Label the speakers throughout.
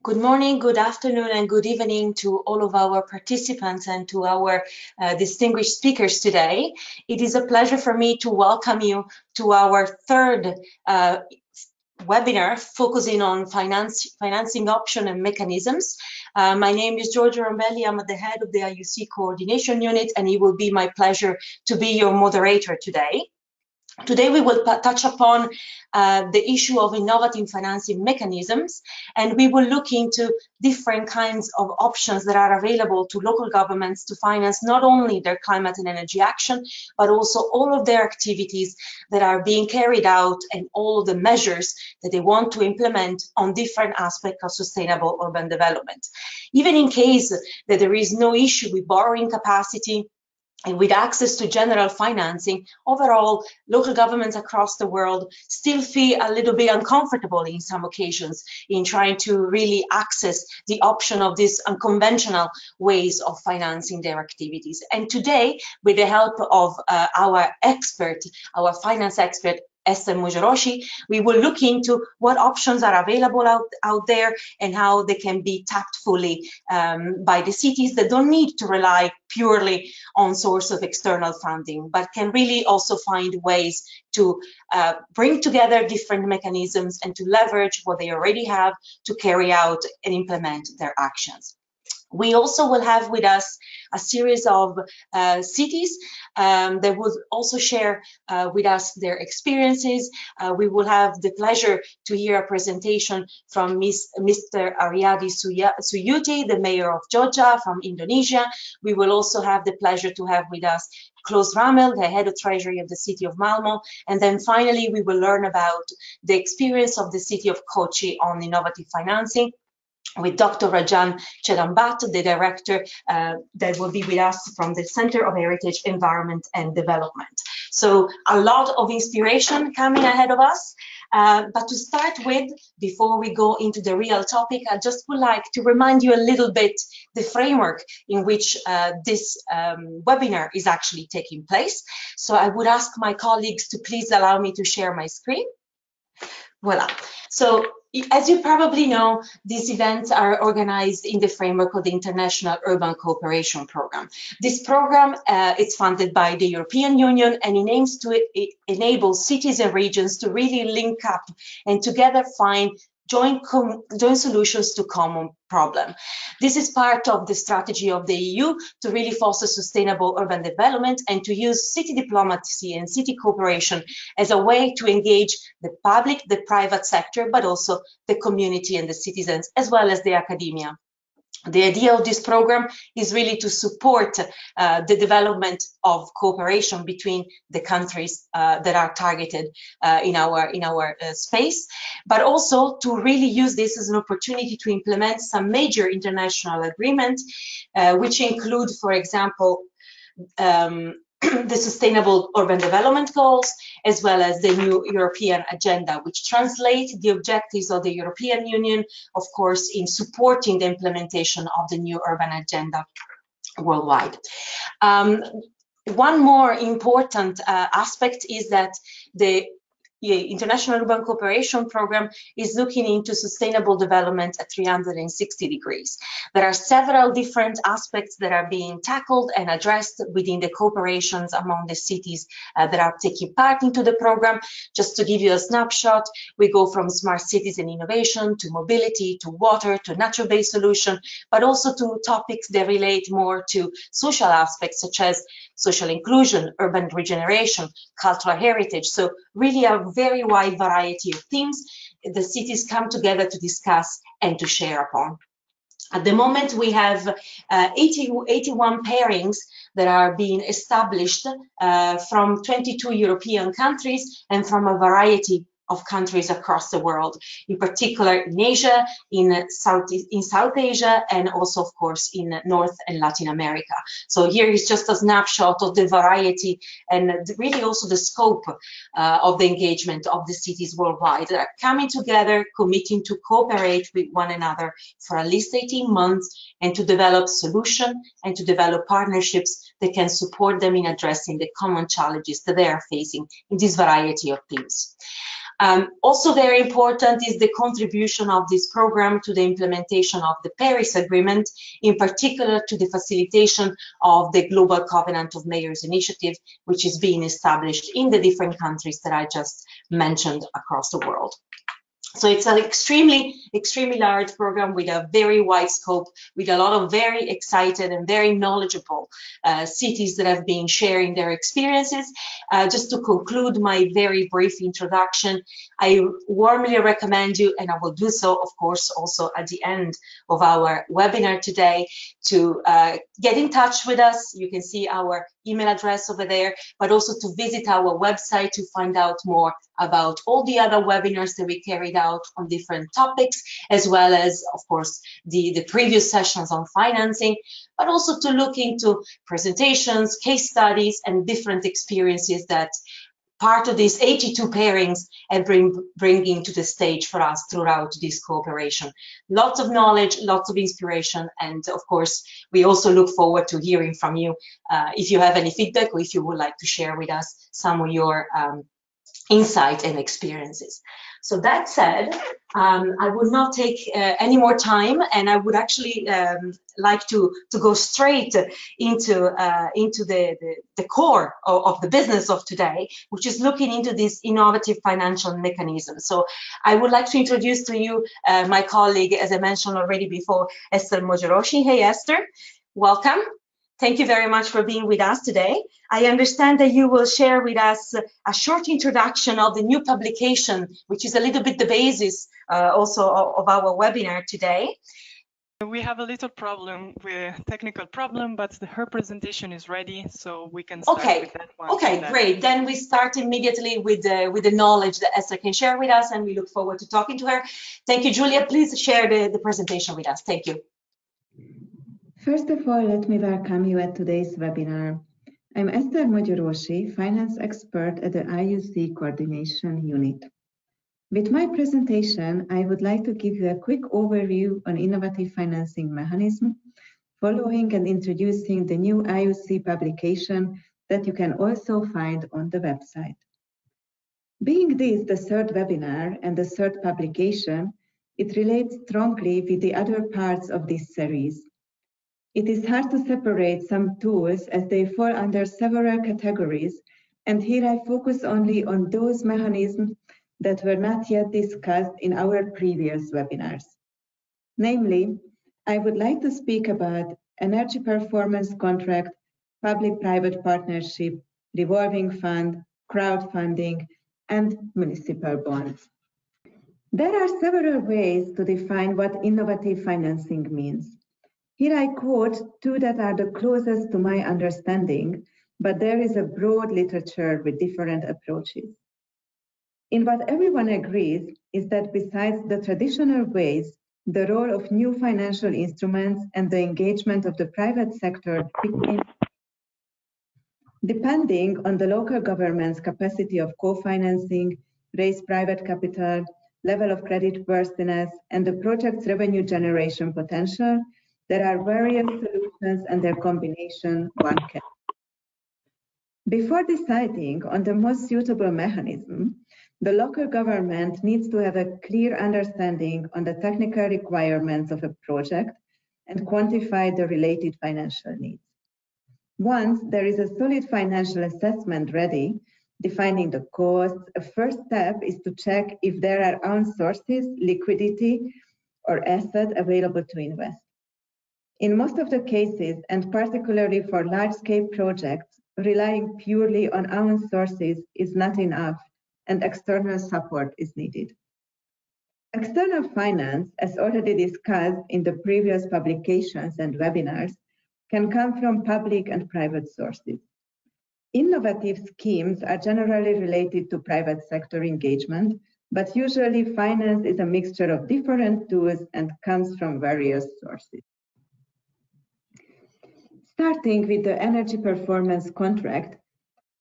Speaker 1: Good morning, good afternoon, and good evening to all of our participants and to our distinguished speakers today. It is a pleasure for me to welcome you to our third webinar focusing on financing options and mechanisms. My name is Giorgia Rambelli. I'm at the head of the IUC Coordination Unit, and it will be my pleasure to be your moderator today. Today we will touch upon the issue of innovative financing mechanisms, and we will look into different kinds of options that are available to local governments to finance not only their climate and energy action, but also all of their activities that are being carried out and all of the measures that they want to implement on different aspects of sustainable urban development. Even in case that there is no issue with borrowing capacity, and with access to general financing, overall, local governments across the world still feel a little bit uncomfortable in some occasions in trying to really access the option of these unconventional ways of financing their activities. And today, with the help of our expert, our finance expert, Eszter Mogyorósy, we will look into what options are available out there and how they can be tapped fully by the cities that don't need to rely purely on source of external funding, but can really also find ways to bring together different mechanisms and to leverage what they already have to carry out and implement their actions. We also will have with us a series of cities that will also share with us their experiences. We will have the pleasure to hear a presentation from Mr. Aryadi Suyuti, the mayor of Giorgia from Indonesia. We will also have the pleasure to have with us Klaus Ramel, the head of treasury of the city of Malmo. And then finally, we will learn about the experience of the city of Kochi on innovative financing, with Dr. Rajan Chedambat, the director that will be with us from the Center of Heritage, Environment and Development. So a lot of inspiration coming ahead of us. But to start with, before we go into the real topic, I just would like to remind you a little bit the framework in which this webinar is actually taking place. So I would ask my colleagues to please allow me to share my screen. Voila. So, as you probably know, these events are organized in the framework of the International Urban Cooperation Program. This program is funded by the European Union, and it aims to enable cities and regions to really link up and together find joint solutions to common problem. This is part of the strategy of the EU to really foster sustainable urban development and to use city diplomacy and city cooperation as a way to engage the public, the private sector, but also the community and the citizens, as well as the academia. The idea of this program is really to support the development of cooperation between the countries that are targeted in our space, but also to really use this as an opportunity to implement some major international agreements, which include, for example, the Sustainable Urban Development Goals, as well as the new European agenda, which translates the objectives of the European Union, of course, in supporting the implementation of the new urban agenda worldwide. One more important aspect is that the International Urban Cooperation Program is looking into sustainable development at 360 degrees. There are several different aspects that are being tackled and addressed within the cooperations among the cities that are taking part into the program. Just to give you a snapshot, we go from smart cities and innovation to mobility, to water, to natural-based solution, but also to topics that relate more to social aspects such as social inclusion, urban regeneration, cultural heritage. So really a very wide variety of themes the cities come together to discuss and to share upon. At the moment, we have 81 pairings that are being established from 22 European countries and from a variety of countries across the world, in particular in Asia, in South Asia, and also, of course, in North and Latin America. So here is just a snapshot of the variety and really also the scope of the engagement of the cities worldwide that are coming together, committing to cooperate with one another for at least 18 months and to develop solutions and to develop partnerships that can support them in addressing the common challenges that they are facing in this variety of themes. Also very important is the contribution of this program to the implementation of the Paris Agreement, in particular to the facilitation of the Global Covenant of Mayors initiative, which is being established in the different countries that I just mentioned across the world. So it's an extremely large program with a very wide scope, with a lot of very excited and very knowledgeable cities that have been sharing their experiences. Just to conclude my very brief introduction, I warmly recommend you, and I will do so, of course, also at the end of our webinar today, to get in touch with us. You can see our email address over there, but also to visit our website to find out more about all the other webinars that we carried out on different topics, as well as, of course, the previous sessions on financing, but also to look into presentations, case studies, and different experiences that part of these 82 pairings and bringing to the stage for us throughout this cooperation. Lots of knowledge, lots of inspiration, and of course, we also look forward to hearing from you if you have any feedback or if you would like to share with us some of your insight and experiences. So that said, I would not take any more time, and I would actually like to go straight into the core of the business of today, which is looking into this innovative financial mechanism. So I would like to introduce to you my colleague, as I mentioned already before, Eszter Mogyorósy. Hey, Eszter, welcome. Thank you very much for being with us today. I understand that you will share with us a short introduction of the new publication, which is a little bit the basis also of our webinar today.
Speaker 2: We have a little problem, technical problem, but her presentation is ready, so we can start with that one.
Speaker 1: Okay, great. Then we start immediately with the knowledge that Eszter can share with us, and we look forward to talking to her. Thank you, Giulia. Please share the presentation with us. Thank you.
Speaker 3: First of all, let me welcome you at today's webinar. I'm Eszter Mogyorósy, finance expert at the IUC Coordination Unit. With my presentation, I would like to give you a quick overview on innovative financing mechanism, following and introducing the new IUC publication that you can also find on the website. Being this the third webinar and the third publication, it relates strongly with the other parts of this series. It is hard to separate some tools as they fall under several categories, and here I focus only on those mechanisms that were not yet discussed in our previous webinars. Namely, I would like to speak about energy performance contract, public-private partnership, revolving fund, crowdfunding, and municipal bonds. There are several ways to define what innovative financing means. Here I quote two that are the closest to my understanding, but there is a broad literature with different approaches. In what everyone agrees is that besides the traditional ways, the role of new financial instruments and the engagement of the private sector depending on the local government's capacity of co-financing, raise private capital, level of creditworthiness, and the project's revenue generation potential, there are various solutions and their combination one can. Before deciding on the most suitable mechanism, the local government needs to have a clear understanding on the technical requirements of a project and quantify the related financial needs. Once there is a solid financial assessment ready, defining the costs, a first step is to check if there are own sources, liquidity, or assets available to invest. In most of the cases, and particularly for large-scale projects, relying purely on own sources is not enough, and external support is needed. External finance, as already discussed in the previous publications and webinars, can come from public and private sources. Innovative schemes are generally related to private sector engagement, but usually finance is a mixture of different tools and comes from various sources. Starting with the energy performance contract,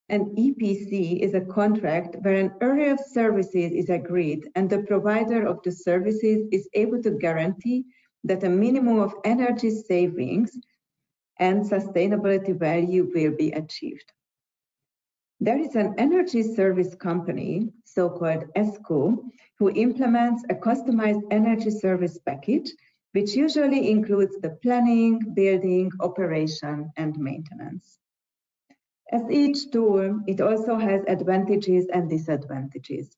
Speaker 3: an EPC is a contract where an array of services is agreed and the provider of the services is able to guarantee that a minimum of energy savings and sustainability value will be achieved. There is an energy service company, so-called ESCO, who implements a customized energy service package, which usually includes the planning, building, operation, and maintenance. As each tool, it also has advantages and disadvantages.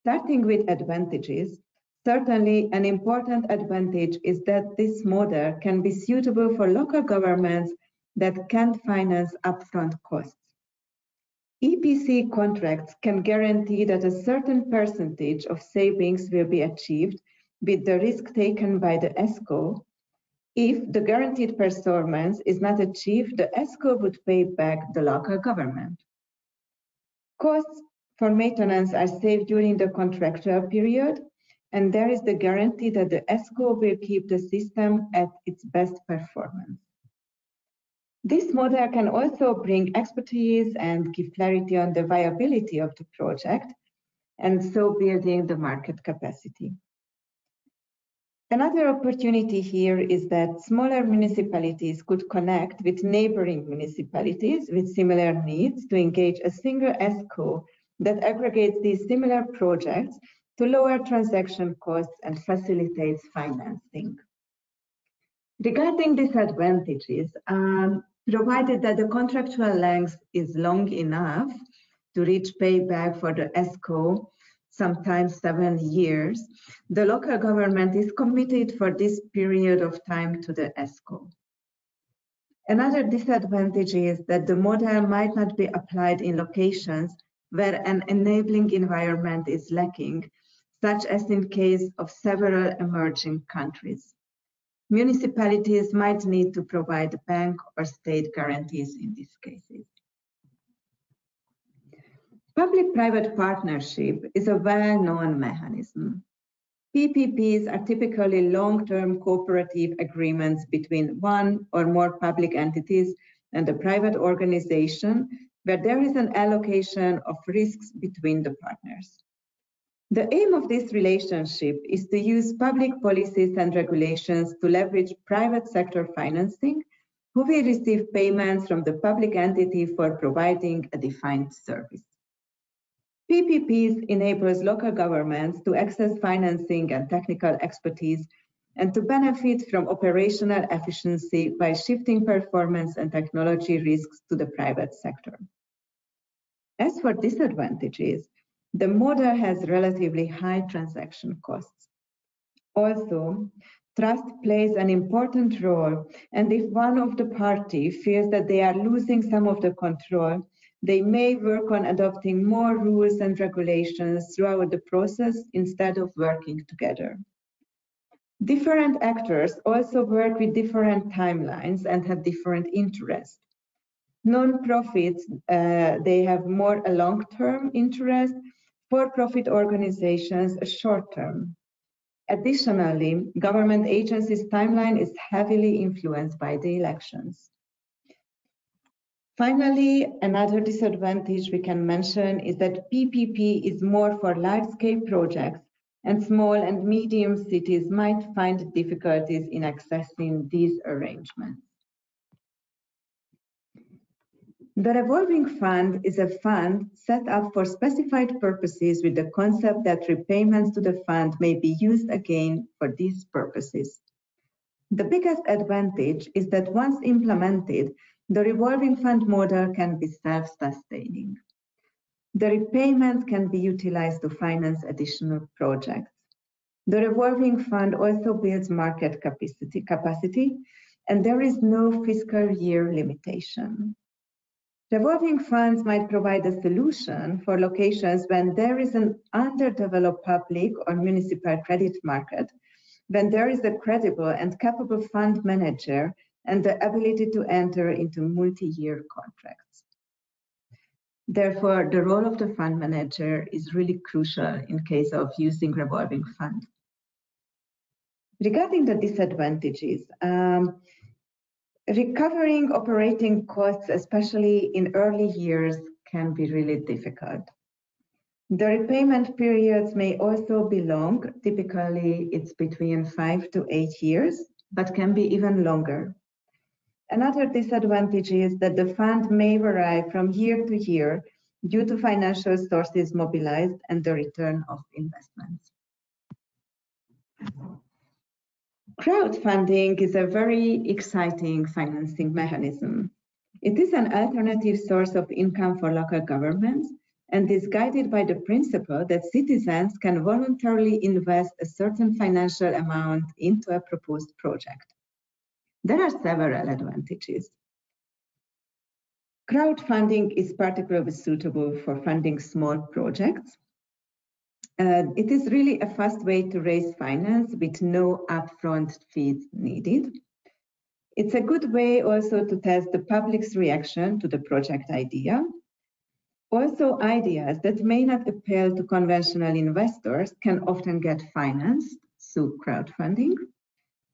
Speaker 3: Starting with advantages, certainly an important advantage is that this model can be suitable for local governments that can't finance upfront costs. EPC contracts can guarantee that a certain percentage of savings will be achieved with the risk taken by the ESCO. If the guaranteed performance is not achieved, the ESCO would pay back the local government. Costs for maintenance are saved during the contractual period, and there is the guarantee that the ESCO will keep the system at its best performance. This model can also bring expertise and give clarity on the viability of the project, and so building the market capacity. Another opportunity here is that smaller municipalities could connect with neighboring municipalities with similar needs to engage a single ESCO that aggregates these similar projects to lower transaction costs and facilitates financing. Regarding disadvantages, provided that the contractual length is long enough to reach payback for the ESCO, sometimes 7 years, the local government is committed for this period of time to the ESCO. Another disadvantage is that the model might not be applied in locations where an enabling environment is lacking, such as in case of several emerging countries. Municipalities might need to provide bank or state guarantees in these cases. Public-private partnership is a well-known mechanism. PPPs are typically long-term cooperative agreements between one or more public entities and a private organization where there is an allocation of risks between the partners. The aim of this relationship is to use public policies and regulations to leverage private sector financing, who will receive payments from the public entity for providing a defined service. PPPs enables local governments to access financing and technical expertise and to benefit from operational efficiency by shifting performance and technology risks to the private sector. As for disadvantages, the model has relatively high transaction costs. Also, trust plays an important role, and if one of the parties feels that they are losing some of the control, they may work on adopting more rules and regulations throughout the process instead of working together. Different actors also work with different timelines and have different interests. Non-profits, they have more a long-term interest, for-profit organizations a short-term. Additionally, government agencies' timeline is heavily influenced by the elections. Finally, another disadvantage we can mention is that PPP is more for large-scale projects, and small and medium cities might find difficulties in accessing these arrangements. The revolving fund is a fund set up for specified purposes with the concept that repayments to the fund may be used again for these purposes. The biggest advantage is that once implemented, the revolving fund model can be self-sustaining. The repayments can be utilized to finance additional projects. The revolving fund also builds market capacity, and there is no fiscal year limitation. Revolving funds might provide a solution for locations when there is an underdeveloped public or municipal credit market, when there is a credible and capable fund manager and the ability to enter into multi-year contracts. Therefore, the role of the fund manager is really crucial in case of using revolving fund. Regarding the disadvantages, recovering operating costs, especially in early years, can be really difficult. The repayment periods may also be long. Typically, it's between 5 to 8 years, but can be even longer. Another disadvantage is that the fund may vary from year to year due to financial sources mobilized and the return of investments. Crowdfunding is a very exciting financing mechanism. It is an alternative source of income for local governments and is guided by the principle that citizens can voluntarily invest a certain financial amount into a proposed project. There are several advantages. Crowdfunding is particularly suitable for funding small projects. It is really a fast way to raise finance with no upfront fees needed. It's a good way also to test the public's reaction to the project idea. Also, ideas that may not appeal to conventional investors can often get financed through crowdfunding,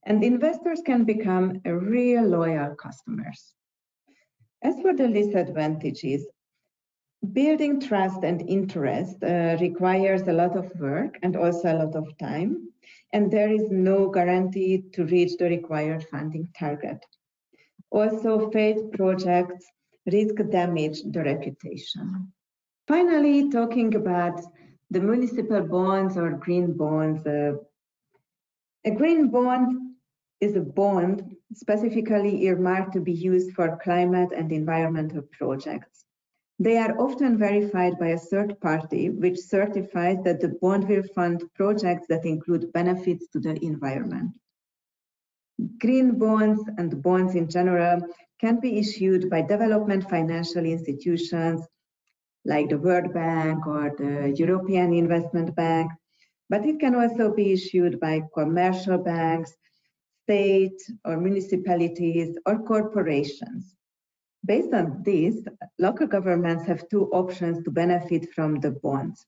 Speaker 3: and investors can become real loyal customers. As for the disadvantages, building trust and interest requires a lot of work and also a lot of time, and there is no guarantee to reach the required funding target. Also, failed projects risk damage the reputation. Finally, talking about the municipal bonds or green bonds. A green bond is a bond specifically earmarked to be used for climate and environmental projects. They are often verified by a third party, which certifies that the bond will fund projects that include benefits to the environment. Green bonds and bonds in general can be issued by development financial institutions like the World Bank or the European Investment Bank, but it can also be issued by commercial banks, state or municipalities or corporations. Based on this, local governments have two options to benefit from the bonds: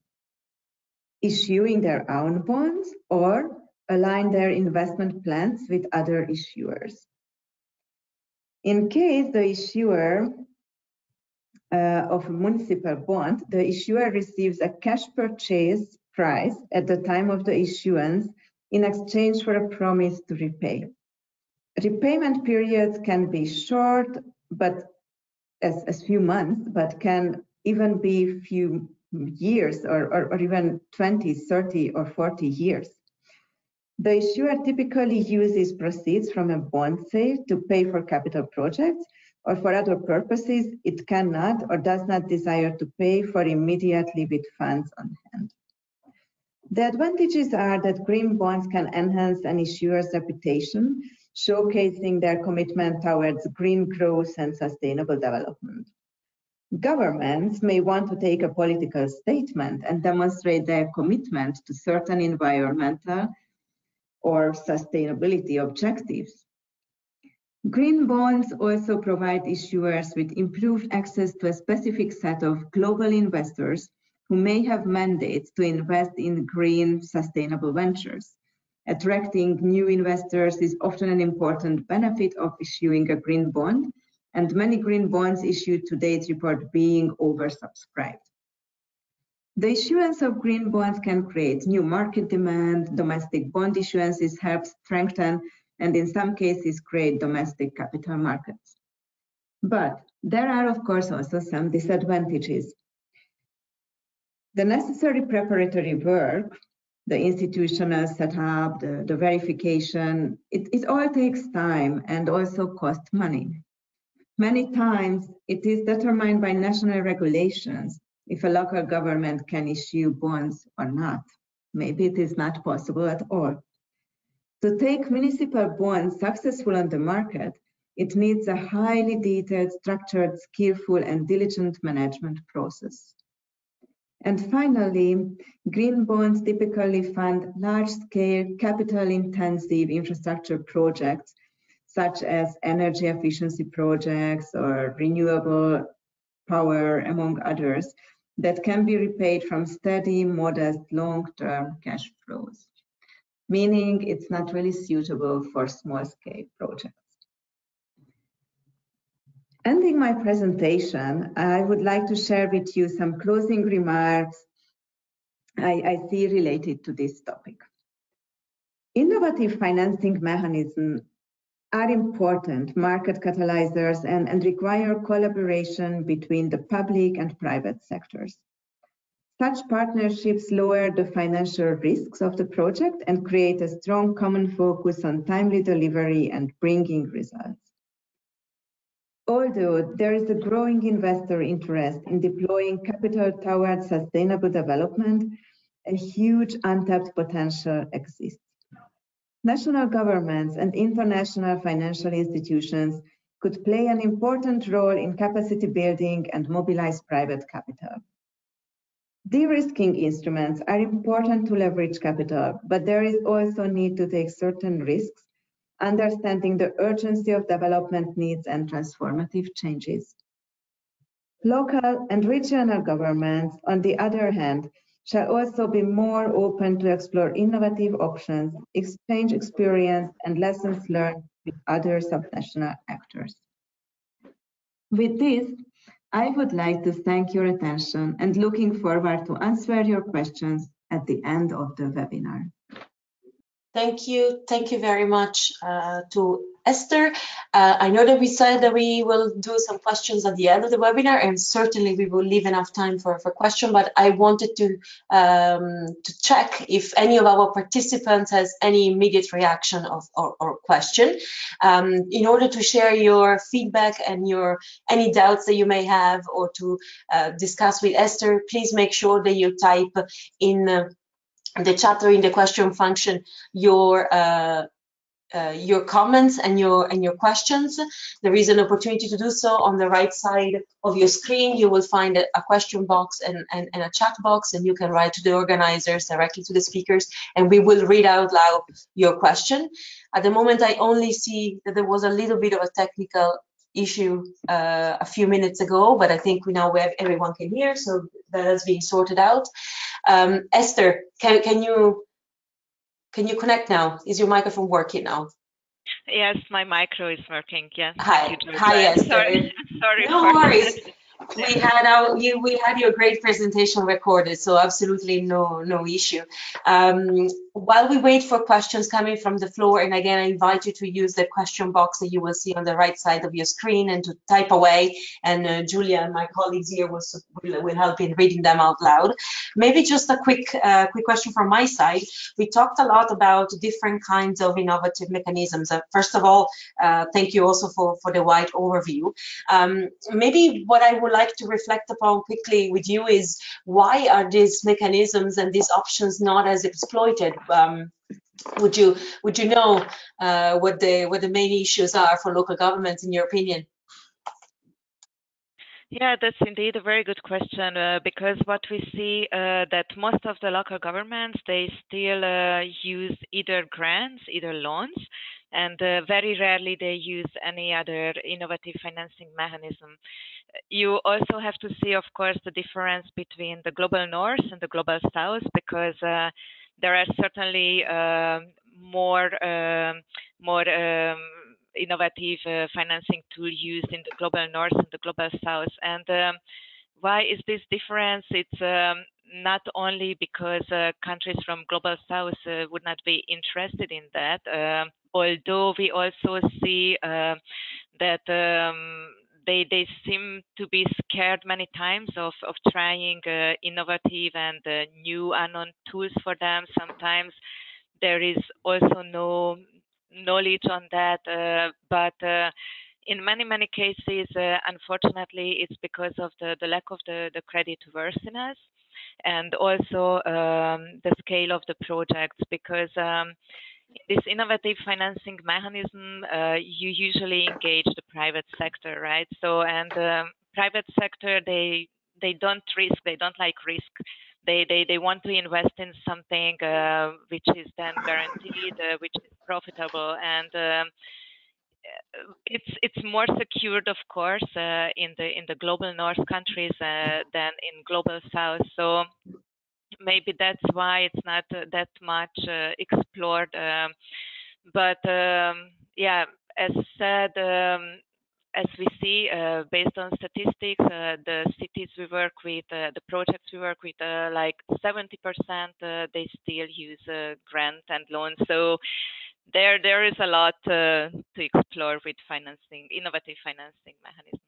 Speaker 3: issuing their own bonds or align their investment plans with other issuers. In case the issuer of a municipal bond, the issuer receives a cash purchase price at the time of the issuance in exchange for a promise to repay. Repayment periods can be short, but as few months, but can even be few years or even 20, 30 or 40 years. The issuer typically uses proceeds from a bond sale to pay for capital projects, or for other purposes it cannot or does not desire to pay for immediately with funds on hand. The advantages are that green bonds can enhance an issuer's reputation, showcasing their commitment towards green growth and sustainable development. Governments may want to take a political statement and demonstrate their commitment to certain environmental or sustainability objectives. Green bonds also provide issuers with improved access to a specific set of global investors who may have mandates to invest in green, sustainable ventures. Attracting new investors is often an important benefit of issuing a green bond, and many green bonds issued to date report being oversubscribed. The issuance of green bonds can create new market demand. Domestic bond issuances help strengthen and in some cases create domestic capital markets. But there are of course also some disadvantages. The necessary preparatory work, the institutional setup, the verification, it all takes time and also costs money. Many times it is determined by national regulations if a local government can issue bonds or not. Maybe it is not possible at all. To take municipal bonds successful on the market, it needs a highly detailed, structured, skillful, and diligent management process. And finally, green bonds typically fund large-scale, capital-intensive infrastructure projects, such as energy efficiency projects or renewable power, among others, that can be repaid from steady, modest, long-term cash flows, meaning it's not really suitable for small-scale projects. Ending my presentation, I would like to share with you some closing remarks I see related to this topic. Innovative financing mechanisms are important market catalyzers and require collaboration between the public and private sectors. Such partnerships lower the financial risks of the project and create a strong common focus on timely delivery and bringing results. Although there is a growing investor interest in deploying capital towards sustainable development, a huge untapped potential exists. National governments and international financial institutions could play an important role in capacity building and mobilize private capital. De-risking instruments are important to leverage capital, but there is also a need to take certain risks, understanding the urgency of development needs and transformative changes. Local and regional governments, on the other hand, shall also be more open to explore innovative options, exchange experience and lessons learned with other subnational actors. With this, I would like to thank your attention and looking forward to answer your questions at the end of the webinar.
Speaker 1: Thank you very much to Eszter. I know that we said that we will do some questions at the end of the webinar, and certainly we will leave enough time for questions, but I wanted to check if any of our participants has any immediate reaction or question. In order to share your feedback and any doubts that you may have or to discuss with Eszter, please make sure that you type in the chat or in the question function your comments and your questions. There is an opportunity to do so on the right side of your screen. You will find a question box and a chat box, and you can write to the organizers directly to the speakers, and we will read out loud your question. At the moment, I only see that there was a little bit of a technical issue a few minutes ago, but I think everyone can hear, so that has been sorted out. Eszter, can you connect now? Is your microphone working now?
Speaker 4: Yes, my micro is working. Yes.
Speaker 1: Hi, Eszter.
Speaker 4: Sorry.
Speaker 1: No worries. We had your great presentation recorded, so absolutely no issue. While we wait for questions coming from the floor, and again, I invite you to use the question box that you will see on the right side of your screen and to type away, and Julia and my colleagues here will help in reading them out loud. Maybe just a quick question from my side. We talked a lot about different kinds of innovative mechanisms. First of all, thank you also for the wide overview. Maybe what I would like to reflect upon quickly with you is, why are these mechanisms and these options not as exploited? Would you know what the main issues are for local governments, in your opinion?
Speaker 4: Yeah, that's indeed a very good question, because what we see that most of the local governments, they still use either grants, either loans, and very rarely they use any other innovative financing mechanism. You also have to see, of course, the difference between the global north and the global south, because there are certainly more innovative financing tools used in the global north and the global south. And why is this difference? It's not only because countries from global south would not be interested in that, although we also see that they seem to be scared many times of trying innovative and new unknown tools for them. Sometimes there is also no knowledge on that, but in many cases, unfortunately, it's because of the lack of the creditworthiness and also the scale of the projects, because this innovative financing mechanism, you usually engage the private sector, right? So, and private sector, they don't risk, they don't like risk. They want to invest in something which is then guaranteed, which is profitable, and it's more secured, of course, in the global north countries than in global south. So maybe that's why it's not that much explored. But yeah, as said, as we see, based on statistics, the cities we work with, the projects we work with, like 70%, they still use grant and loans. So there is a lot to explore with financing, innovative financing mechanisms.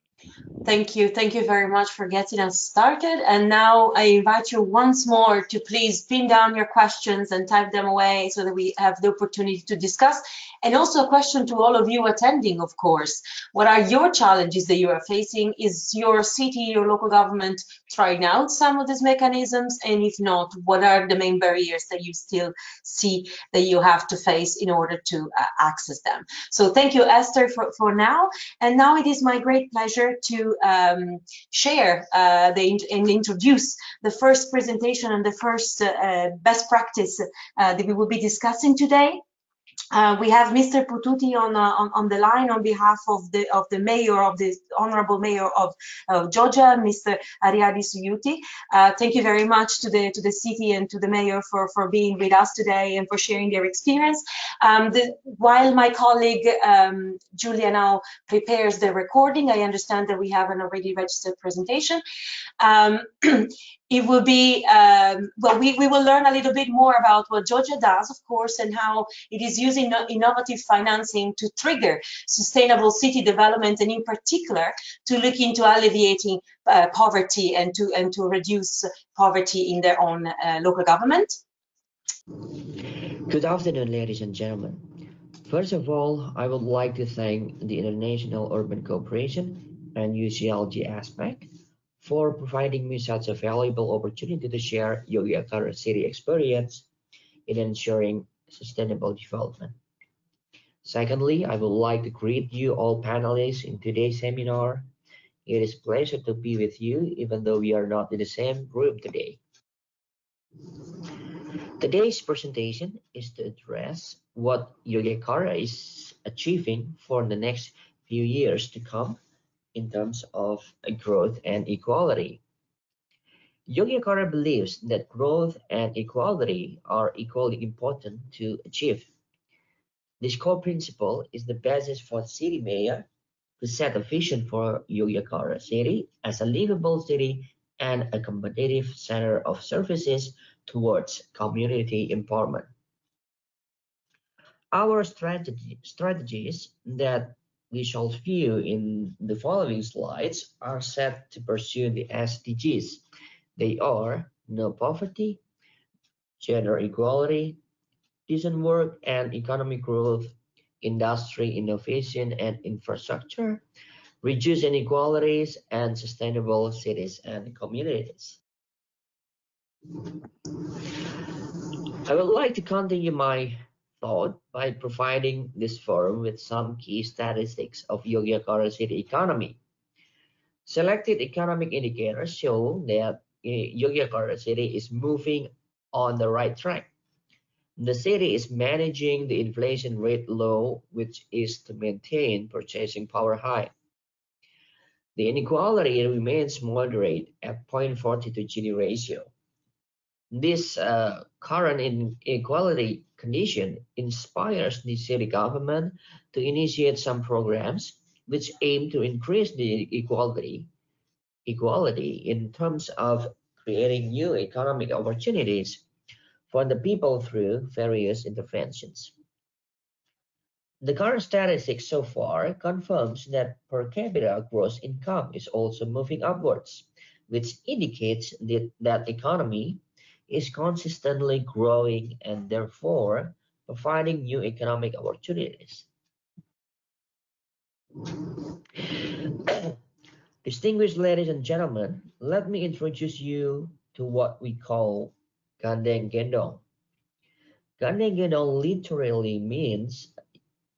Speaker 1: Thank you. Thank you very much for getting us started. And now I invite you once more to please pin down your questions and type them away so that we have the opportunity to discuss. And also a question to all of you attending, of course. What are your challenges that you are facing? Is your city, your local government trying out some of these mechanisms? And if not, what are the main barriers that you still see that you have to face in order to access them? So thank you, Eszter, for now. And now it is my great pleasure to share and introduce the first presentation and the first best practice that we will be discussing today. We have Mr. Pututi on the line on behalf of the mayor, of the honorable mayor of Giorgia, Mr. Ariadi Suyuti. Thank you very much to the city and to the mayor for being with us today and for sharing their experience. While my colleague Julia now prepares the recording, I understand that we have an already registered presentation. It will be, well, we will learn a little bit more about what Giorgia does, of course, and how it is using innovative financing to trigger sustainable city development, and in particular, to look into alleviating poverty and to reduce poverty in their own local government.
Speaker 5: Good afternoon, ladies and gentlemen. First of all, I would like to thank the International Urban Cooperation and UCLG aspect for providing me such a valuable opportunity to share Yogyakarta city experience in ensuring sustainable development. Secondly, I would like to greet you all panelists in today's seminar. It is a pleasure to be with you, even though we are not in the same room today. Today's presentation is to address what Yogyakarta is achieving for the next few years to come in terms of growth and equality. Yogyakarta believes that growth and equality are equally important to achieve. This core principle is the basis for the city mayor to set a vision for Yogyakarta city as a livable city and a competitive center of services towards community empowerment. Our strategies that we shall view in the following slides are set to pursue the SDGs. They are no poverty, gender equality, decent work and economic growth, industry, innovation and infrastructure, reduce inequalities, and sustainable cities and communities. I would like to continue my thought by providing this forum with some key statistics of Yogyakarta city economy. Selected economic indicators show that Yogyakarta city is moving on the right track. The city is managing the inflation rate low, which is to maintain purchasing power high. The inequality remains moderate at 0.42 Gini ratio. This current inequality condition inspires the city government to initiate some programs which aim to increase the equality in terms of creating new economic opportunities for the people through various interventions. The current statistics so far confirms that per capita gross income is also moving upwards, which indicates that economy is consistently growing and therefore providing new economic opportunities. Distinguished ladies and gentlemen, let me introduce you to what we call GANDENG GENDONG. GANDENG GENDONG literally means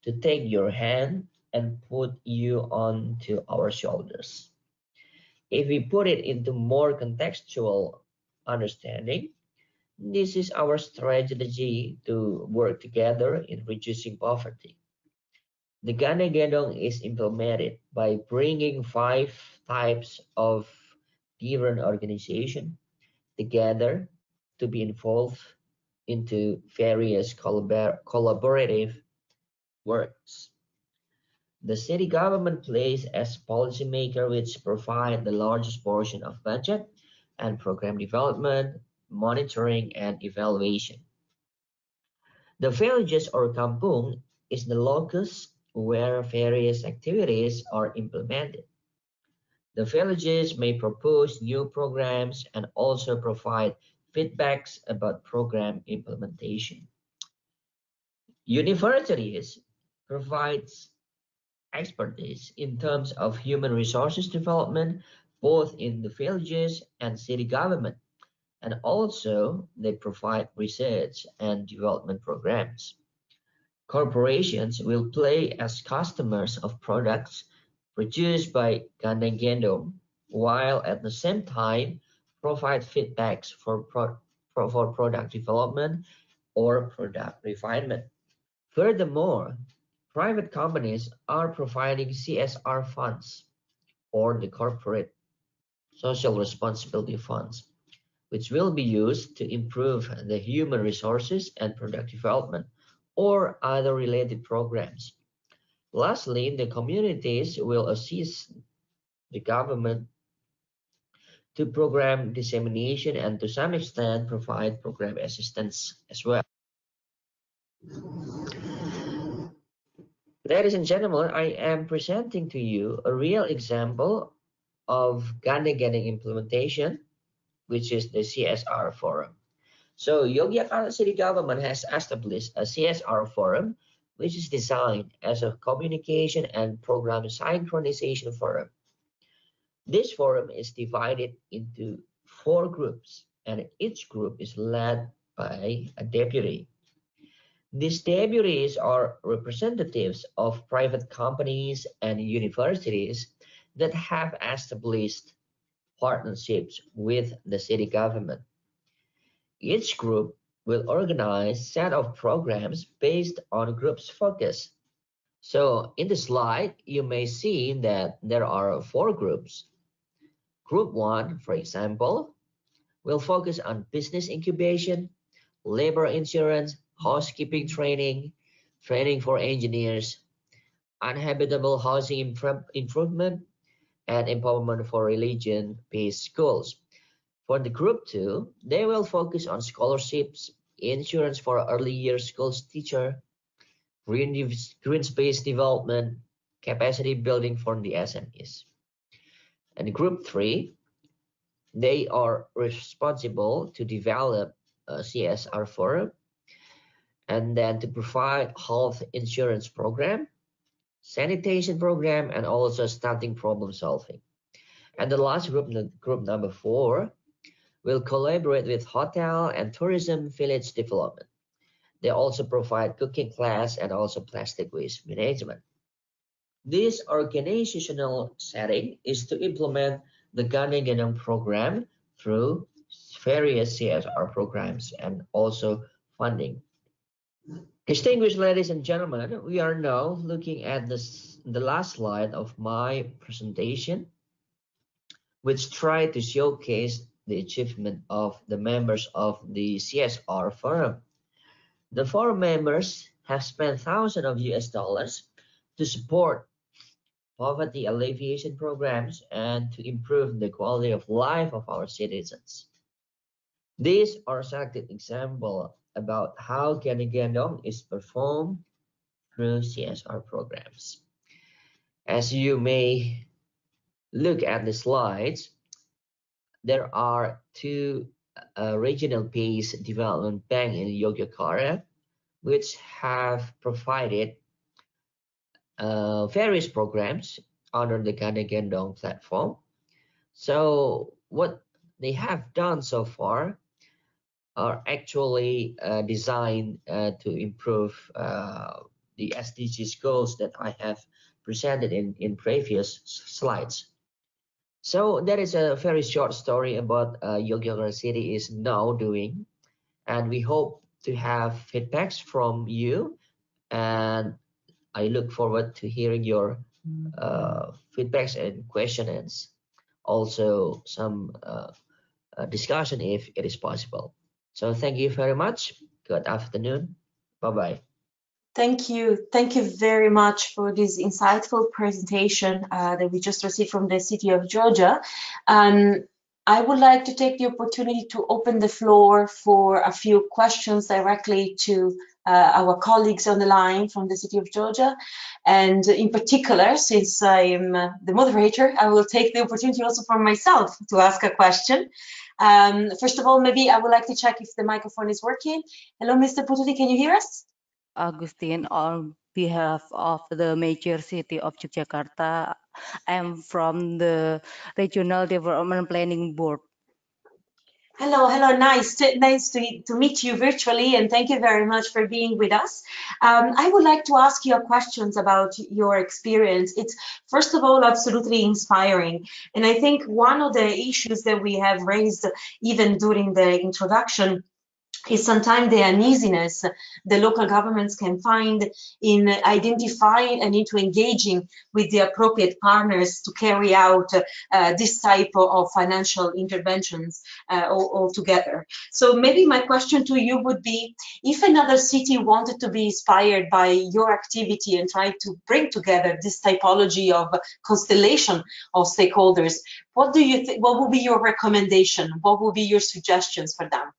Speaker 5: to take your hand and put you onto our shoulders. If we put it into more contextual understanding, this is our strategy to work together in reducing poverty. The GANDENG GENDONG is implemented by bringing 5 types of different organizations together to be involved into various collaborative works. The city government plays as policymaker, which provide the largest portion of budget and program development, monitoring and evaluation. The villages or kampung is the locus where various activities are implemented. The villages may propose new programs and also provide feedbacks about program implementation. Universities provides expertise in terms of human resources development, both in the villages and city government, and also they provide research and development programs. Corporations will play as customers of products produced by GANDENG GENDONG, while at the same time provide feedbacks for product development or product refinement. Furthermore, private companies are providing CSR funds or the corporate social responsibility funds, which will be used to improve the human resources and product development or other related programs. Lastly, the communities will assist the government to program dissemination and to some extent provide program assistance as well. Ladies and gentlemen, I am presenting to you a real example of GANDENG implementation, which is the CSR forum. So Yogyakarta City Government has established a CSR forum, which is designed as a communication and program synchronization forum. This forum is divided into 4 groups, and each group is led by a deputy. These deputies are representatives of private companies and universities that have established partnerships with the city government. Each group will organize a set of programs based on group's focus. So in the slide, you may see that there are 4 groups. Group 1, for example, will focus on business incubation, labor insurance, housekeeping training, training for engineers, uninhabitable housing improvement, and empowerment for religion-based schools. For the group 2, they will focus on scholarships, insurance for early year schools teacher, green space development, capacity building for the SMEs. And group 3, they are responsible to develop a CSR forum and then to provide health insurance program, sanitation program, and also starting problem solving. And the last group, group number 4, will collaborate with hotel and tourism village development. They also provide cooking class and also plastic waste management. This organizational setting is to implement the GANDENG program through various CSR programs and also funding. Distinguished ladies and gentlemen, we are now looking at the last slide of my presentation, which tried to showcase the achievement of the members of the CSR forum. The forum members have spent thousands of US dollars to support poverty alleviation programs and to improve the quality of life of our citizens. These are selected examples about how GANDENG is performed through CSR programs. As you may look at the slides, there are 2 regional based development banks in Yogyakarta, which have provided various programs under the GANDENG platform. So what they have done so far are actually designed to improve the SDGs goals that I have presented in previous slides. So that is a very short story about Yogyakarta City is now doing, and we hope to have feedbacks from you, and I look forward to hearing your feedbacks and questions, also some discussion if it is possible. So thank you very much. Good afternoon. Bye-bye.
Speaker 1: Thank you. Thank you very much for this insightful presentation that we just received from the city of Georgia. I would like to take the opportunity to open the floor for a few questions directly to our colleagues on the line from the city of Georgia. And in particular, since I am the moderator, I will take the opportunity also for myself to ask a question. First of all, maybe I would like to check if the microphone is working. Hello, Mr. Pututi, can you hear us?
Speaker 6: Agustin, on behalf of the major city of Yogyakarta, I am from the Regional Development Planning Board.
Speaker 1: Hello, nice to meet you virtually, and thank you very much for being with us. I would like to ask you questions about your experience. It's, first of all, absolutely inspiring. And I think one of the issues that we have raised even during the introduction is sometimes the uneasiness the local governments can find in identifying and into engaging with the appropriate partners to carry out this type of financial interventions altogether. So maybe my question to you would be, if another city wanted to be inspired by your activity and try to bring together this typology of constellation of stakeholders, what do you think? What would be your recommendation? What would be your suggestions for them?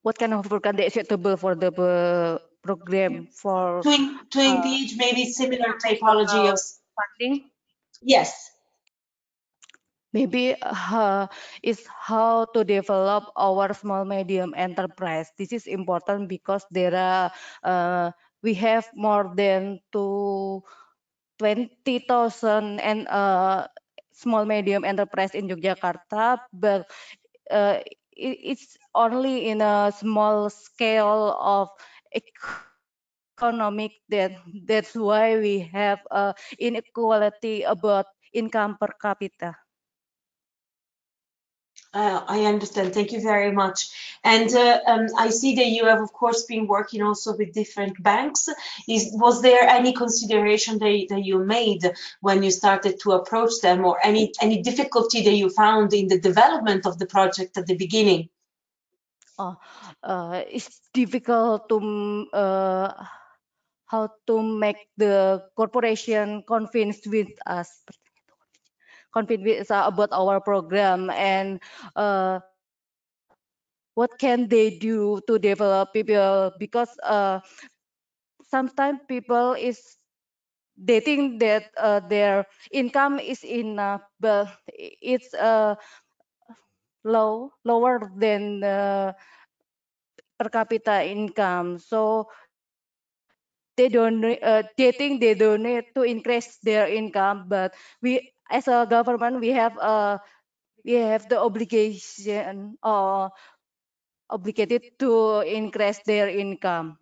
Speaker 6: What kind of program is suitable for the program for
Speaker 1: to engage maybe similar typology of
Speaker 6: funding?
Speaker 1: Yes.
Speaker 6: Maybe is how to develop our small medium enterprise. This is important because there are we have more than 20,000 and small medium enterprise in Yogyakarta, but it's only in a small scale of economic. That's why we have inequality about income per capita.
Speaker 1: I understand. Thank you very much. And I see that you have, of course, been working also with different banks. Was there any consideration that you made when you started to approach them, or any difficulty that you found in the development of the project at the beginning?
Speaker 6: It's difficult to how to make the corporation convinced with us about our program, and what can they do to develop people, because sometimes people they think that their income is enough, but it's lower than per capita income. So they think they don't need to increase their income, but we as a government we have the obligation obligated to increase their income.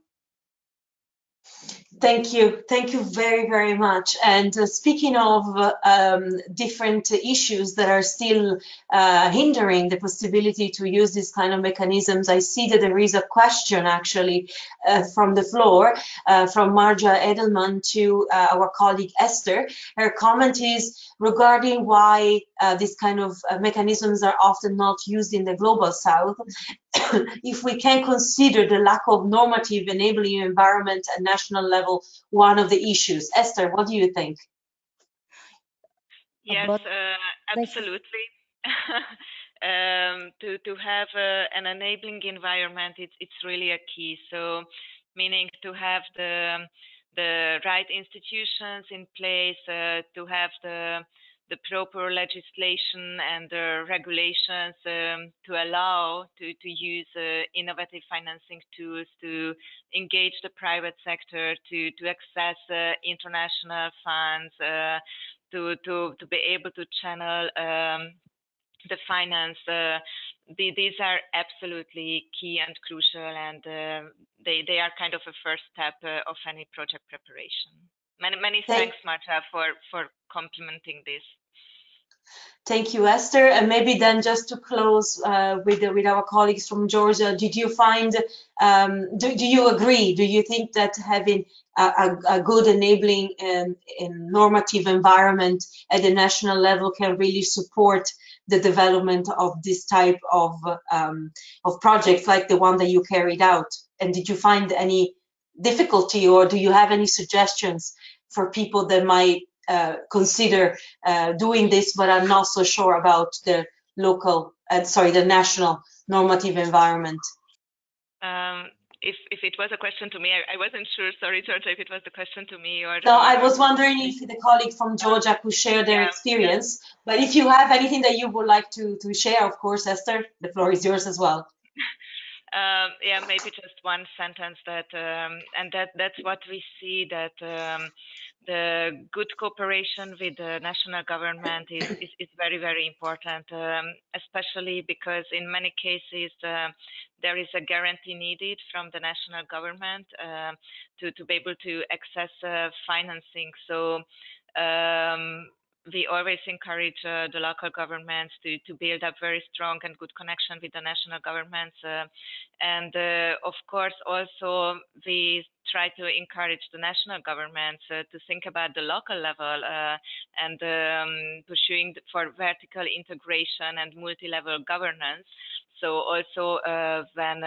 Speaker 1: Thank you very, very much. And speaking of different issues that are still hindering the possibility to use these kind of mechanisms, I see that there is a question actually from the floor from Marja Edelman to our colleague Eszter. Her comment is regarding why these kind of mechanisms are often not used in the global south. If we can consider the lack of normative enabling environment at national level one of the issues. Eszter, what do you think?
Speaker 4: Yes, absolutely. To have an enabling environment, it's really a key. So, meaning to have the right institutions in place, to have the proper legislation and regulations to allow to use innovative financing tools, to engage the private sector, to access international funds, to be able to channel the finance. These are absolutely key and crucial, and they are kind of a first step of any project preparation. Many thanks, Marta, for complimenting this.
Speaker 1: Thank you, Eszter. And maybe then just to close with our colleagues from Georgia, did you find, do you agree? Do you think that having a good enabling and normative environment at the national level can really support the development of this type of projects like the one that you carried out? And did you find any difficulty, or do you have any suggestions for people that might consider doing this, but are not so sure about the the national normative environment?
Speaker 4: If it was a question to me, I wasn't sure. Sorry, Georgia, if it was the question to me or.
Speaker 1: No, I was wondering if the colleague from Georgia could share their experience. But if you have anything that you would like to share, of course, Eszter, the floor is yours as well.
Speaker 4: Yeah, maybe just one sentence that, and that's what we see, that the good cooperation with the national government is very, very important, especially because in many cases there is a guarantee needed from the national government to be able to access financing. So we always encourage the local governments to build up very strong and good connection with the national governments. And of course, also we try to encourage the national governments to think about the local level and pursuing for vertical integration and multi-level governance. So also when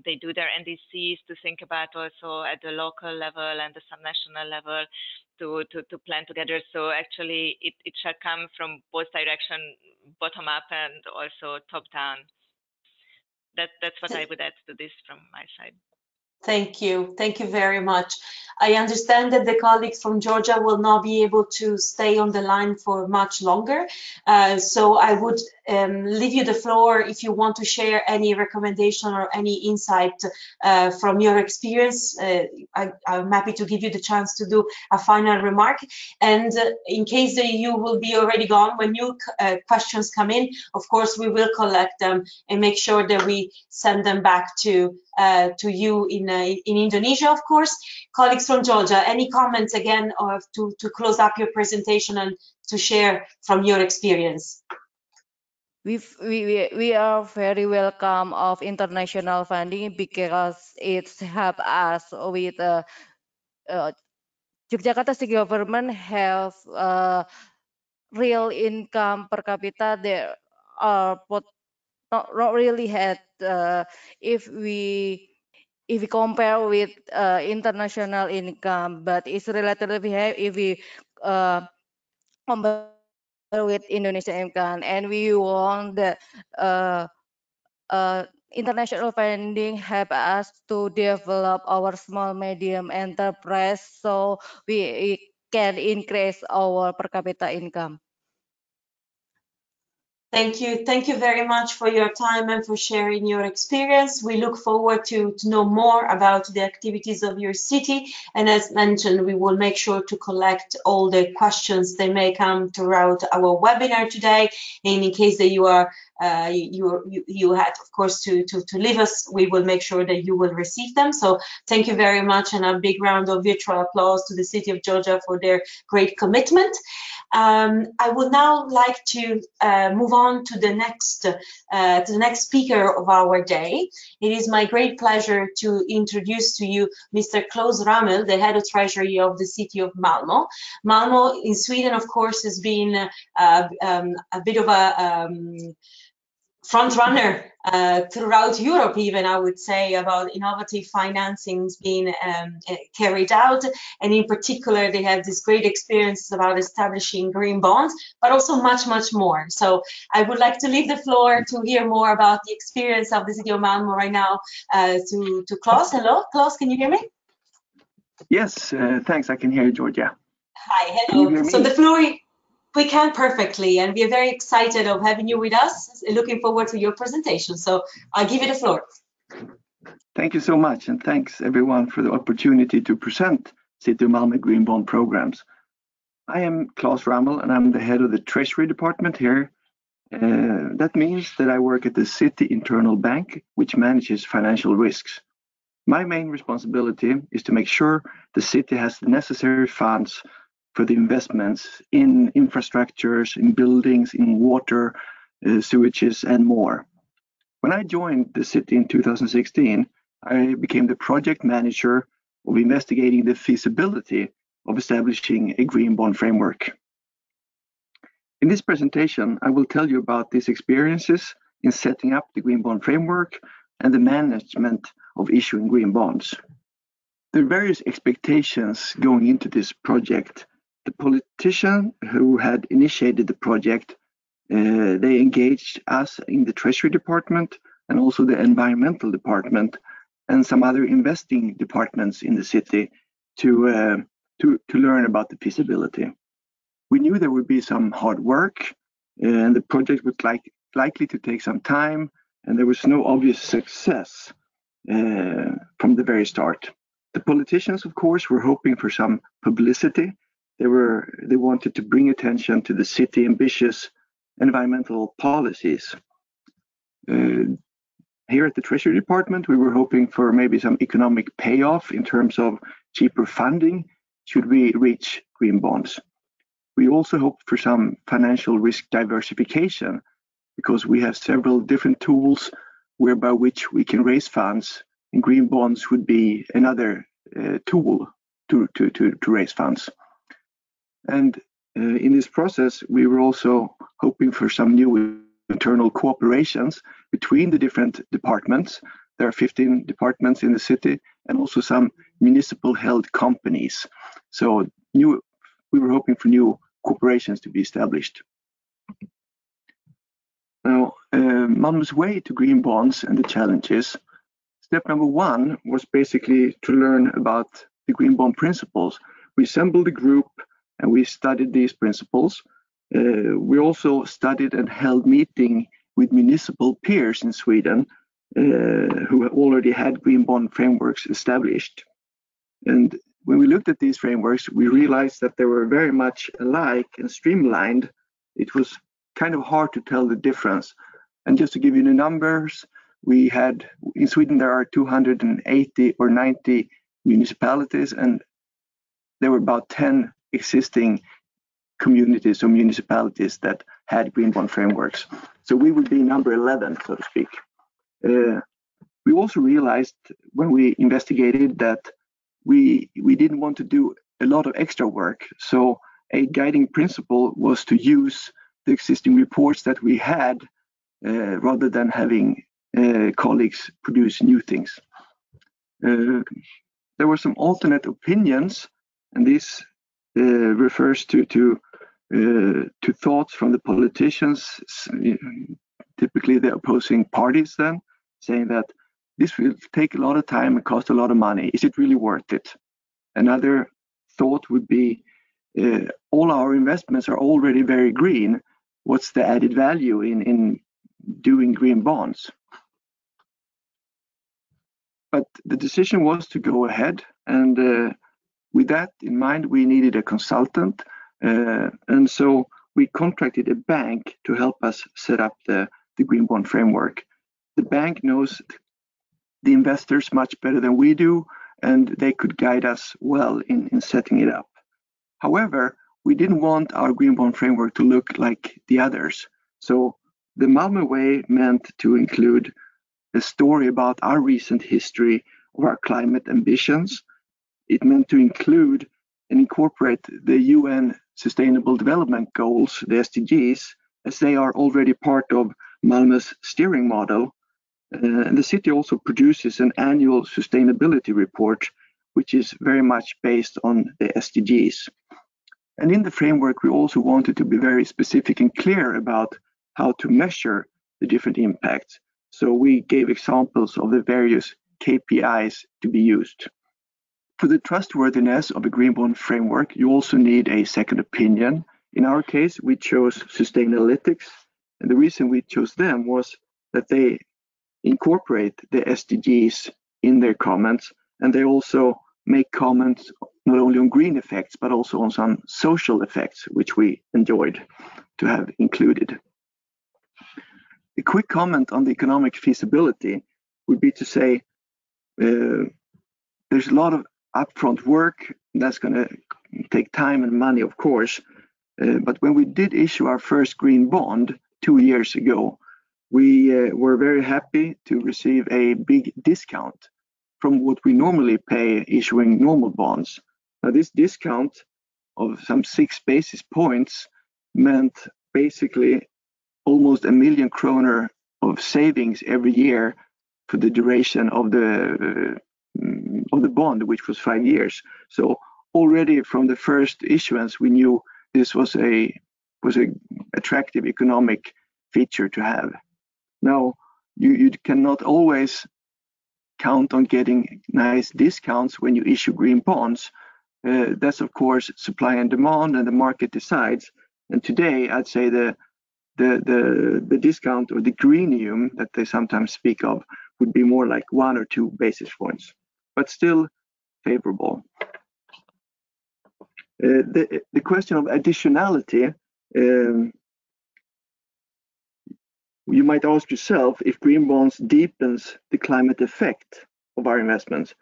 Speaker 4: they do their NDCs, to think about also at the local level and the subnational level to plan together. So actually it shall come from both direction, bottom up and also top down. That's what I would add to this from my side.
Speaker 1: Thank you. Thank you very much. I understand that the colleagues from Georgia will not be able to stay on the line for much longer. So I would leave you the floor if you want to share any recommendation or any insight from your experience. I'm happy to give you the chance to do a final remark. And in case that you will be already gone, when new questions come in, of course, we will collect them and make sure that we send them back to you in Indonesia, of course. Colleagues from Georgia, any comments again or to close up your presentation and to share from your experience?
Speaker 6: We are very welcome of international funding because it helps us with Yogyakarta state government have real income per capita. There are not really had if we compare with international income, but it's relatively high if we compare with Indonesian income, and we want the international funding help us to develop our small medium enterprise, so we can increase our per capita income.
Speaker 1: Thank you. Thank you very much for your time and for sharing your experience. We look forward to know more about the activities of your city. And as mentioned, we will make sure to collect all the questions that may come throughout our webinar today. And in case that you are you had, of course, to leave us, we will make sure that you will receive them. So thank you very much, and a big round of virtual applause to the city of Georgia for their great commitment. I would now like to move on to the next speaker of our day. It is my great pleasure to introduce to you Mr. Klaus Ramel, the head of treasury of the city of Malmo. Malmo in Sweden, of course, has been a bit of a front runner throughout Europe, even, I would say, about innovative financings being carried out. And in particular, they have this great experience about establishing green bonds, but also much, much more. So I would like to leave the floor to hear more about the experience of the city of Malmo right now to Klaus. Hello, Klaus, can you hear me?
Speaker 7: Yes, thanks. I can hear you, Georgia.
Speaker 1: Hi, hello. So the floor, we can perfectly, and we are very excited of having you with us. Looking forward to your presentation. So I'll give you the floor.
Speaker 7: Thank you so much, and thanks everyone for the opportunity to present City of Malmo Green Bond programs. I am Klaus Ramel, and I'm the head of the Treasury Department here. That means that I work at the City Internal Bank, which manages financial risks. My main responsibility is to make sure the city has the necessary funds for the investments in infrastructures, in buildings, in water, sewages, and more. When I joined the city in 2016, I became the project manager of investigating the feasibility of establishing a green bond framework. In this presentation, I will tell you about these experiences in setting up the green bond framework and the management of issuing green bonds. There are various expectations going into this project. The politician who had initiated the project, they engaged us in the Treasury Department and also the Environmental Department and some other investing departments in the city to learn about the feasibility. We knew there would be some hard work and the project was likely to take some time, and there was no obvious success from the very start. The politicians, of course, were hoping for some publicity. They wanted to bring attention to the city ambitious environmental policies. Here at the Treasury Department, we were hoping for maybe some economic payoff in terms of cheaper funding should we reach green bonds. We also hoped for some financial risk diversification because we have several different tools whereby which we can raise funds, and green bonds would be another tool to raise funds. And in this process, we were also hoping for some new internal cooperations between the different departments. There are 15 departments in the city and also some municipal held companies. So we were hoping for new cooperations to be established. Now, Malmo's way to green bonds and the challenges. Step number one was basically to learn about the green bond principles. We assembled a group and we studied these principles. We also studied and held meeting with municipal peers in Sweden who already had green bond frameworks established. And when we looked at these frameworks, we realized that they were very much alike and streamlined. It was kind of hard to tell the difference. And just to give you the numbers, we had, in Sweden, there are 280 or 90 municipalities, and there were about 10 existing communities or municipalities that had green bond frameworks. So we would be number 11, so to speak. We also realized when we investigated that we didn't want to do a lot of extra work. So a guiding principle was to use the existing reports that we had rather than having colleagues produce new things. There were some alternate opinions, and this refers to thoughts from the politicians, typically the opposing parties then, saying that this will take a lot of time and cost a lot of money. Is it really worth it? Another thought would be, all our investments are already very green. What's the added value in doing green bonds? But the decision was to go ahead, and with that in mind, we needed a consultant, and so we contracted a bank to help us set up the green bond framework. The bank knows the investors much better than we do, and they could guide us well in setting it up. However, we didn't want our green bond framework to look like the others. So the Malmo way meant to include a story about our recent history of our climate ambitions. It meant to include and incorporate the UN Sustainable Development Goals, the SDGs, as they are already part of Malmö's steering model. And the city also produces an annual sustainability report, which is very much based on the SDGs. And in the framework, we also wanted to be very specific and clear about how to measure the different impacts. So we gave examples of the various KPIs to be used. For the trustworthiness of a green bond framework, you also need a second opinion. In our case, we chose Sustainalytics, and the reason we chose them was that they incorporate the SDGs in their comments, and they also make comments not only on green effects, but also on some social effects, which we enjoyed to have included. A quick comment on the economic feasibility would be to say there's a lot of upfront work that's going to take time and money, of course, but when we did issue our first green bond 2 years ago, we were very happy to receive a big discount from what we normally pay issuing normal bonds. Now, this discount of some 6 basis points meant basically almost 1 million kronor of savings every year for the duration of the bond, which was 5 years. So already from the first issuance, we knew this was a attractive economic feature to have. Now, you cannot always count on getting nice discounts when you issue green bonds. That's of course supply and demand, and the market decides. And today, I'd say the discount or the greenium that they sometimes speak of would be more like 1 or 2 basis points, but still favorable. The question of additionality, you might ask yourself if green bonds deepens the climate effect of our investments.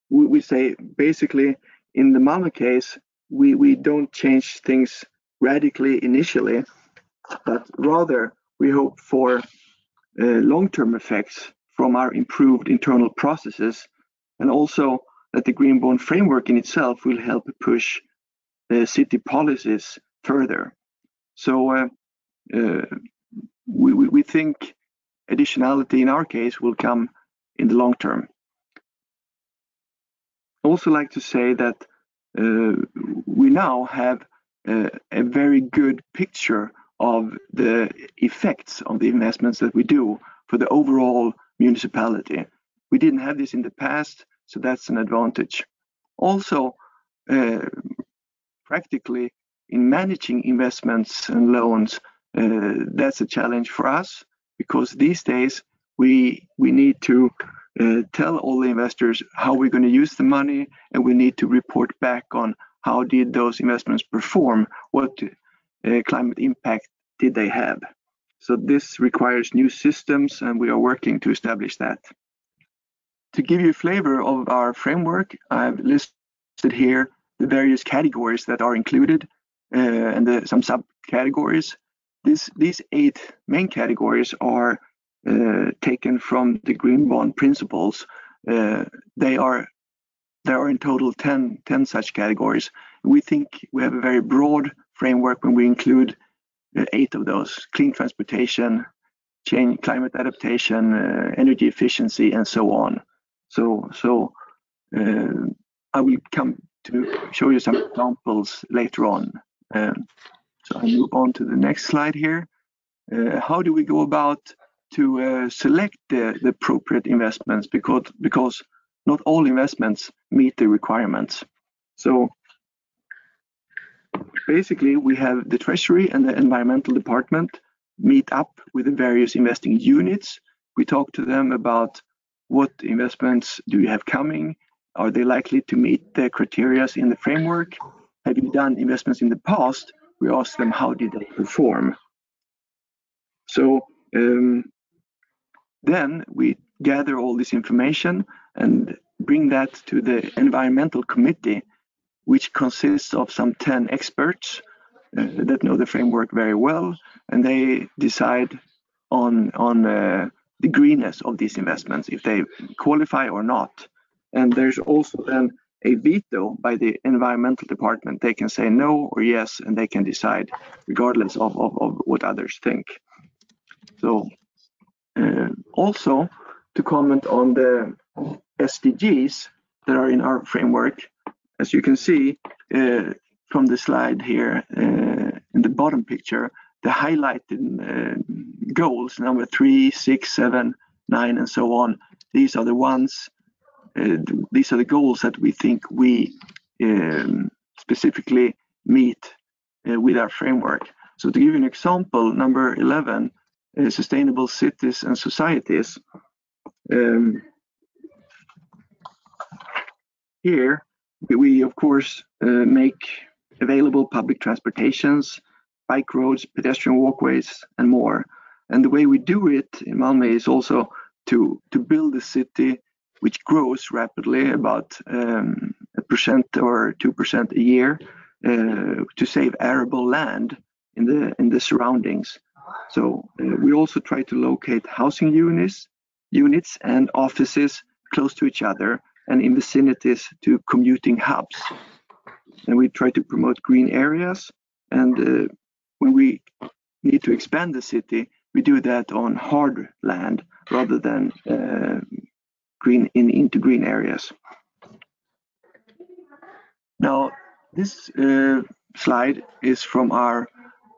Speaker 7: We say basically in the Malmo case, we don't change things radically initially, but rather we hope for long-term effects from our improved internal processes, and also that the green bond framework in itself will help push city policies further. So we think additionality in our case will come in the long term. I also like to say that we now have a very good picture of the effects of the investments that we do for the overall municipality. We didn't have this in the past, so that's an advantage. Also, practically in managing investments and loans, that's a challenge for us, because these days we need to tell all the investors how we're going to use the money, and we need to report back on how did those investments perform, what climate impact did they have. So this requires new systems, and we are working to establish that. To give you a flavor of our framework, I've listed here the various categories that are included and some subcategories. These 8 main categories are taken from the green bond principles. There are in total 10 such categories. We think we have a very broad framework when we include 8 of those: clean transportation, climate adaptation, energy efficiency, and so on. So I will come to show you some examples later on. So I move on to the next slide here. How do we go about to select the appropriate investments, because not all investments meet the requirements. So basically we have the Treasury and the Environmental Department meet up with the various investing units. We talk to them about what investments do you have coming? Are they likely to meet the criteria in the framework? Have you done investments in the past? We ask them how did they perform. So then we gather all this information and bring that to the environmental committee, which consists of some 10 experts that know the framework very well, and they decide on the greenness of these investments, if they qualify or not. And there's also then a veto by the environmental department. They can say no or yes, and they can decide regardless of what others think. So also to comment on the SDGs that are in our framework, as you can see from the slide here in the bottom picture, the highlighted goals, number 3, 6, 7, 9, and so on, these are the ones, these are the goals that we think we specifically meet with our framework. So to give you an example, number 11, sustainable cities and societies. Here we of course make available public transportations, bike roads, pedestrian walkways, and more. And the way we do it in Malmö is also to build a city which grows rapidly, about 1% or 2% a year, to save arable land in the surroundings. So we also try to locate housing units and offices close to each other and in vicinities to commuting hubs. And we try to promote green areas, and when we need to expand the city, we do that on hard land rather than into green areas. Now, this slide is from our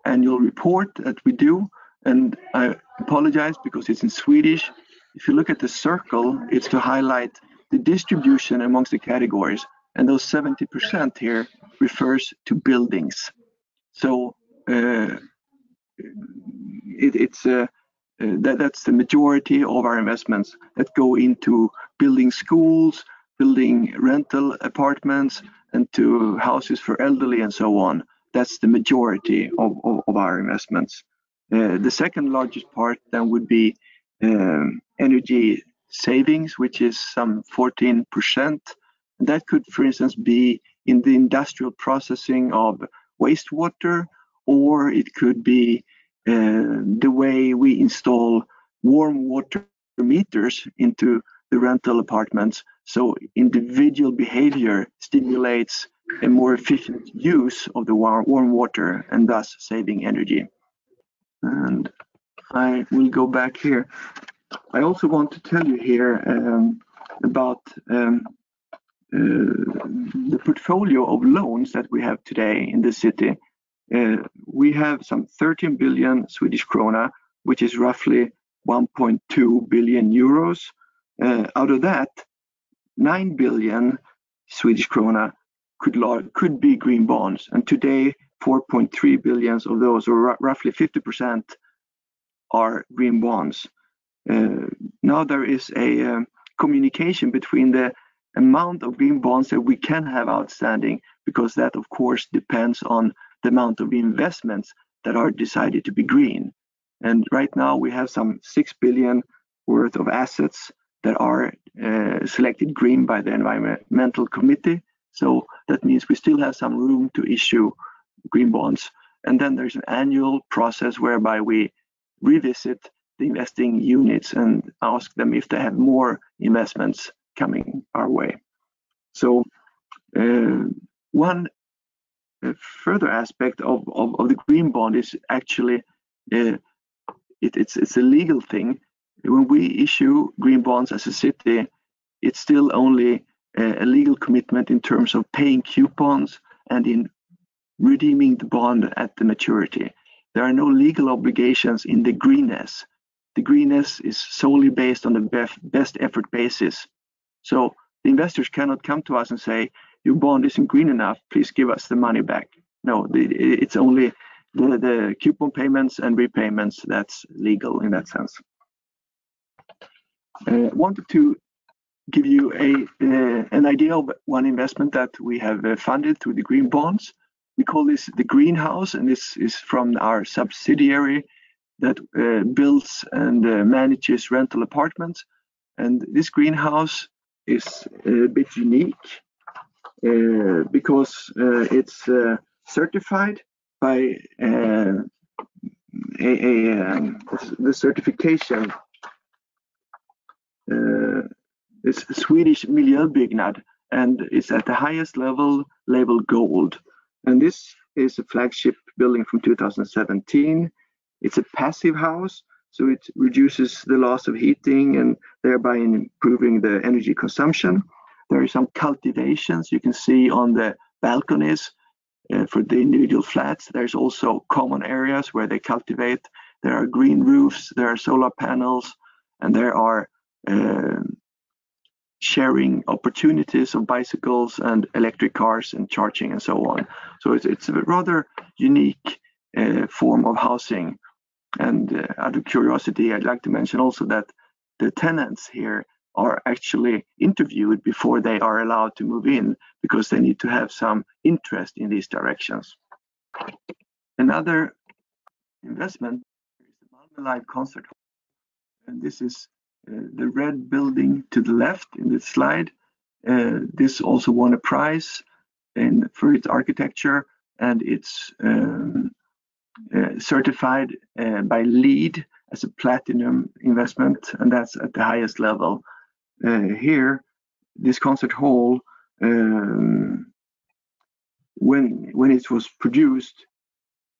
Speaker 7: annual report that we do, and I apologize because it's in Swedish. If you look at the circle, it's to highlight the distribution amongst the categories, and those 70% here refers to buildings. So that's the majority of our investments that go into building schools, building rental apartments, and to houses for elderly and so on. That's the majority of our investments. The second largest part then would be energy savings, which is some 14%. That could, for instance, be in the industrial processing of wastewater, or it could be the way we install warm water meters into the rental apartments. So individual behavior stimulates a more efficient use of the warm water and thus saving energy. And I will go back here. I also want to tell you here about the portfolio of loans that we have today in the city. We have some 13 billion Swedish krona, which is roughly 1.2 billion euros. Out of that, 9 billion Swedish krona could be green bonds, and today 4.3 billion of those, or roughly 50%, are green bonds. Now there is a communication between the amount of green bonds that we can have outstanding, because that of course depends on the amount of investments that are decided to be green. And right now we have some 6 billion worth of assets that are selected green by the environmental committee. So that means we still have some room to issue green bonds. And then there's an annual process whereby we revisit the investing units and ask them if they have more investments coming our way. So one further aspect of the green bond is actually it's a legal thing. When we issue green bonds as a city, it's still only a legal commitment in terms of paying coupons and in redeeming the bond at the maturity. There are no legal obligations in the greenness. The greenness is solely based on the best effort basis. So the investors cannot come to us and say, your bond isn't green enough, please give us the money back. No, it's only the coupon payments and repayments that's legal in that sense. Wanted to give you an idea of one investment that we have funded through the green bonds. We call this the greenhouse, and this is from our subsidiary that builds and manages rental apartments. And this greenhouse is a bit unique because it's certified by the certification. It's Swedish Miljöbyggnad, and it's at the highest level, labeled gold. And this is a flagship building from 2017. It's a passive house, so it reduces the loss of heating and thereby improving the energy consumption. There are some cultivations you can see on the balconies for the individual flats. There's also common areas where they cultivate. There are green roofs, there are solar panels, and there are sharing opportunities of bicycles and electric cars and charging and so on. So it's a rather unique form of housing. And out of curiosity, I'd like to mention also that the tenants here are actually interviewed before they are allowed to move in, because they need to have some interest in these directions. Another investment is the Malmo Live Concerthall. And this is the red building to the left in this slide. This also won a prize for its architecture, and it's certified by LEED as a platinum investment, and that's at the highest level. Here, this concert hall, when it was produced,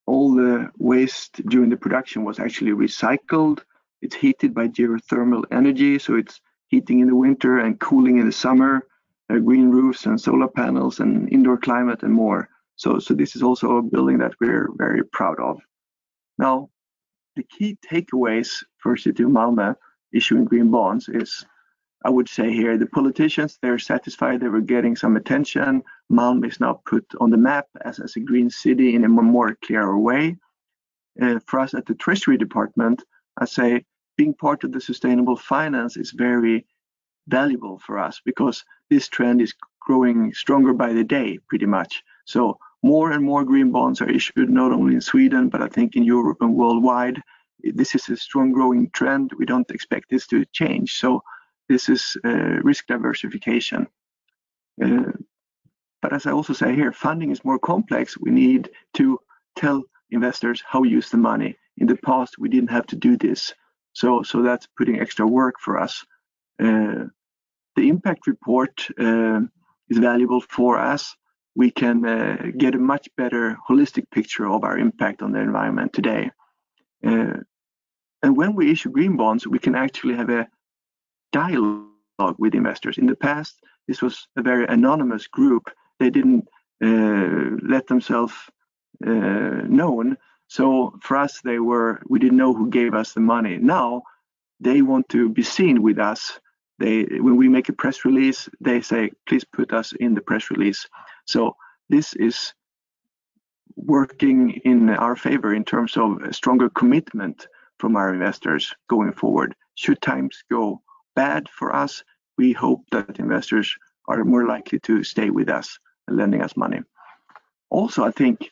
Speaker 7: all the waste during the production was actually recycled. It's heated by geothermal energy, so it's heating in the winter and cooling in the summer. green roofs and solar panels and indoor climate and more. So this is also a building that we're very proud of. Now, the key takeaways for City of Malmö issuing green bonds is, I would say here, the politicians, they're satisfied they were getting some attention. Malmö is now put on the map as a green city in a more clearer way. For us at the Treasury Department, I say being part of the sustainable finance is very valuable for us because this trend is growing stronger by the day, pretty much. So more and more green bonds are issued, not only in Sweden, but I think in Europe and worldwide. This is a strong growing trend. We don't expect this to change. So this is risk diversification. But as I also say here, funding is more complex. We need to tell investors how we use the money. In the past, we didn't have to do this. So that's putting extra work for us. The impact report is valuable for us. We can get a much better holistic picture of our impact on the environment today. And when we issue green bonds, we can actually have a dialogue with investors. In the past, this was a very anonymous group. They didn't let themselves known. So for us, we didn't know who gave us the money. Now they want to be seen with us. When we make a press release, they say, please put us in the press release. So this is working in our favor in terms of a stronger commitment from our investors going forward. Should times go bad for us, we hope that investors are more likely to stay with us and lending us money. Also, I think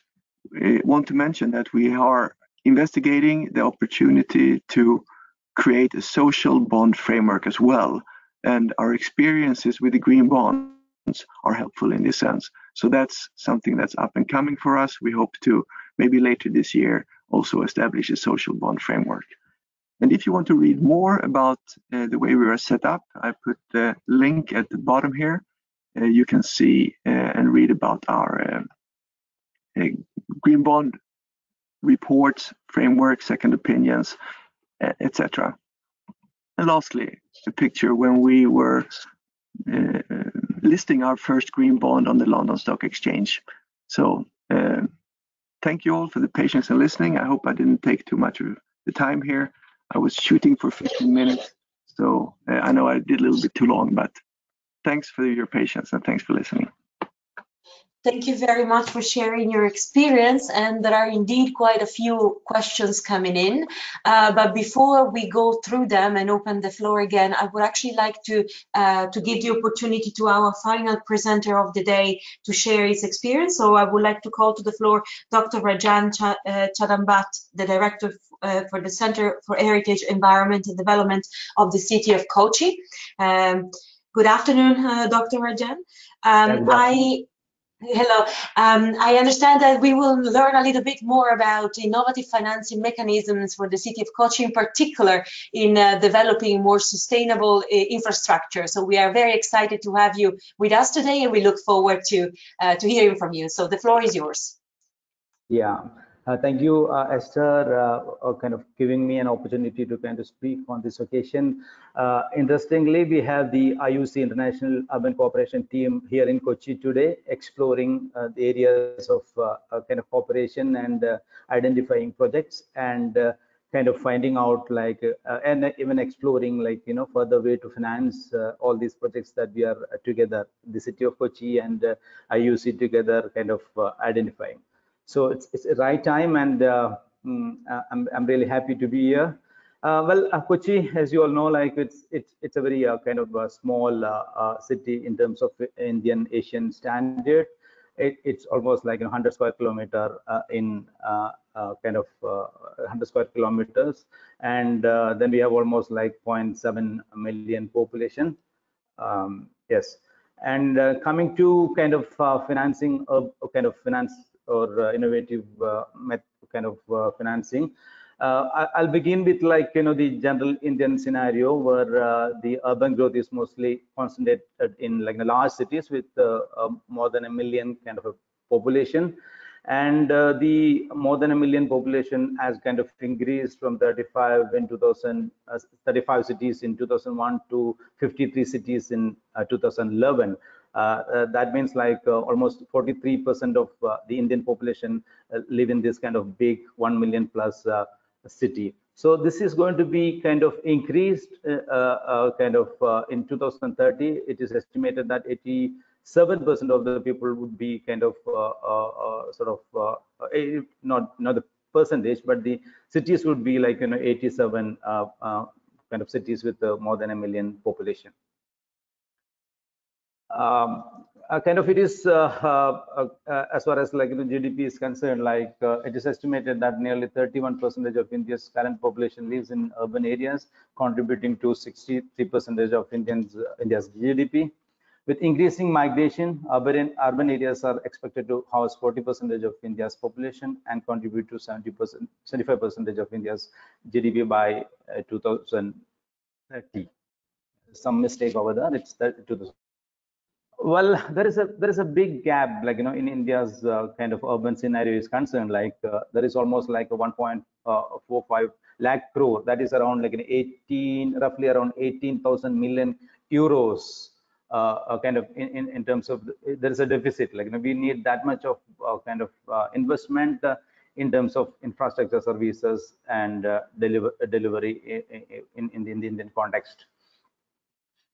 Speaker 7: I want to mention that we are investigating the opportunity to create a social bond framework as well. And our experiences with the green bonds are helpful in this sense. So that's something that's up and coming for us. We hope to maybe later this year also establish a social bond framework. And if you want to read more about the way we are set up, I put the link at the bottom here. You can see and read about our green bond reports, framework, second opinions, etc. And lastly, a picture when we were listing our first green bond on the London Stock Exchange. So thank you all for the patience and listening. I hope I didn't take too much of the time here. I was shooting for 15 minutes, so I know I did a little bit too long, but thanks for your patience and thanks for listening.
Speaker 1: Thank you very much for sharing your experience, and there are indeed quite a few questions coming in. But before we go through them and open the floor again, I would actually like to give the opportunity to our final presenter of the day to share his experience. So I would like to call to the floor Dr. Rajan Chadambat, the Director for the Center for Heritage, Environment and Development of the City of Kochi. Good afternoon, Dr. Rajan. Hello. I understand that we will learn a little bit more about innovative financing mechanisms for the city of Kochi, in particular in developing more sustainable infrastructure. So we are very excited to have you with us today, and we look forward to hearing from you. So the floor is yours.
Speaker 8: Yeah. Thank you, Eszter, kind of giving me an opportunity to kind of speak on this occasion. Interestingly, we have the IUC International Urban Cooperation team here in Kochi today, exploring the areas of kind of cooperation and identifying projects and kind of finding out like and even exploring like further way to finance all these projects that we are together, the city of Kochi and IUC together, kind of identifying. So it's a right time, and I'm really happy to be here. Well, Kochi, as you all know, like it's a very kind of a small city in terms of Indian Asian standard. It's almost like 100 square kilometer in kind of 100 square kilometers, and then we have almost like 0.7 million population. Yes, and coming to kind of financing kind of finance or innovative kind of financing. I'll begin with like the general Indian scenario where the urban growth is mostly concentrated in like the large cities with more than 1 million kind of a population, and the more than 1 million population has kind of increased from 35 in 2000, 35 cities in 2001 to 53 cities in 2011. That means like almost 43% of the Indian population live in this kind of big 1 million plus city. So this is going to be kind of increased in 2030. It is estimated that 87% of the people would be kind of not the percentage, but the cities would be like 87 kind of cities with more than 1 million population. Kind of it is as far as like GDP is concerned, like it is estimated that nearly 31% of India's current population lives in urban areas, contributing to 63% of India's GDP. With increasing migration, urban areas are expected to house 40% of India's population and contribute to 75% of India's GDP by 2030. Some mistake over there. It's 2030. Well, there is a big gap, like in India's kind of urban scenario is concerned. Like there is almost like a 1.45 lakh crore. That is around like roughly around 18,000 million euros. Kind of in terms of there is a deficit. Like we need that much of kind of investment in terms of infrastructure services and delivery in the Indian context.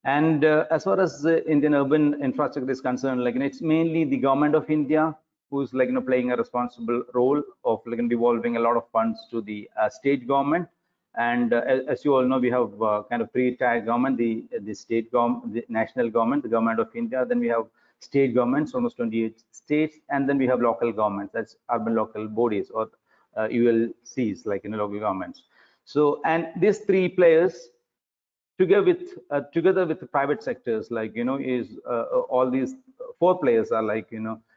Speaker 8: And as far as the Indian urban infrastructure is concerned, like it's mainly the government of India who's like playing a responsible role of like devolving a lot of funds to the state government. And as you all know, we have kind of three-tier government: the state government, the national government, the government of India. Then we have state governments, almost 28 states, and then we have local governments, that's urban local bodies or ULCs, like local governments. So, and these three players, together with the private sectors, like is all these four players are like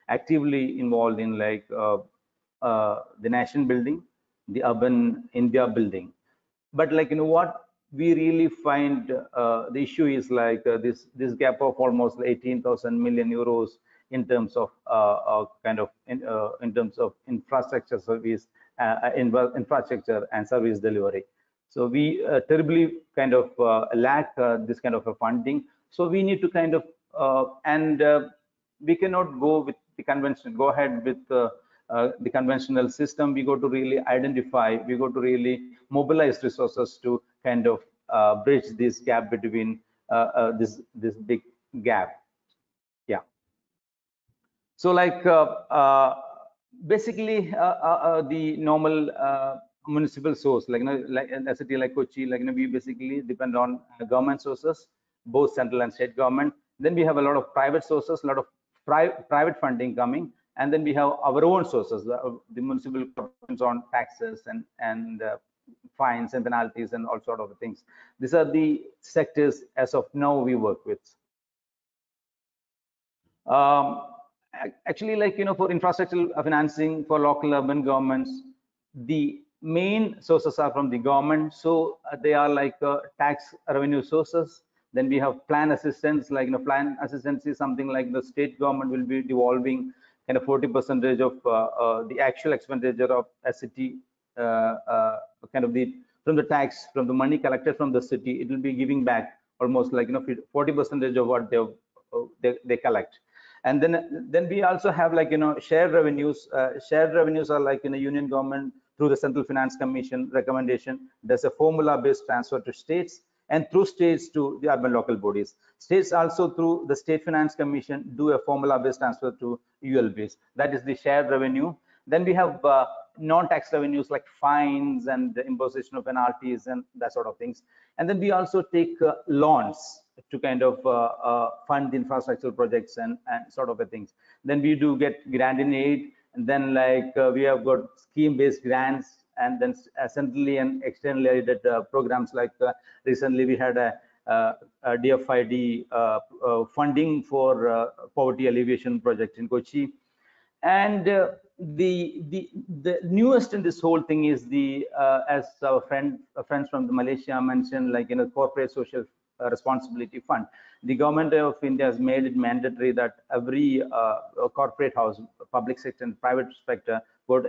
Speaker 8: actively involved in like the nation building, the urban India building. But like what we really find the issue is like this gap of almost 18,000 million euros in terms of kind of in terms of infrastructure service, infrastructure and service delivery. So we terribly kind of lack this kind of a funding. So we need to kind of we cannot go with the conventional, go ahead with the conventional system. We go to really identify, we go to really mobilize resources to kind of bridge this gap between this big gap. Yeah. So like basically the normal municipal source, like like a city like Kochi, like we basically depend on government sources, both central and state government. Then we have a lot of private sources, a lot of private funding coming, and then we have our own sources, the municipal corporations on taxes and fines and penalties and all sort of things. These are the sectors as of now we work with. Actually, like for infrastructure financing for local urban governments, the main sources are from the government, so they are like tax revenue sources. Then we have plan assistance, like plan assistance is something like the state government will be devolving kind of 40% of the actual expenditure of a city, kind of from the tax, from the money collected from the city, it will be giving back almost like 40% of what they collect. And then we also have like shared revenues. Shared revenues are like in the union government through the Central Finance Commission recommendation. There's a formula-based transfer to states, and through states to the urban local bodies. States also through the State Finance Commission do a formula-based transfer to ULBs. That is the shared revenue. Then we have non-tax revenues like fines and the imposition of penalties and that sort of things. And then we also take loans to kind of fund the infrastructural projects and sort of things. Then we do get grant in aid, and then like we have got scheme-based grants, and then centrally and externally aided programs. Like recently we had a DFID funding for poverty alleviation project in Kochi. And the newest in this whole thing is the as our friends from Malaysia mentioned, like corporate social responsibility fund. The government of India has made it mandatory that every corporate house, public sector and private sector would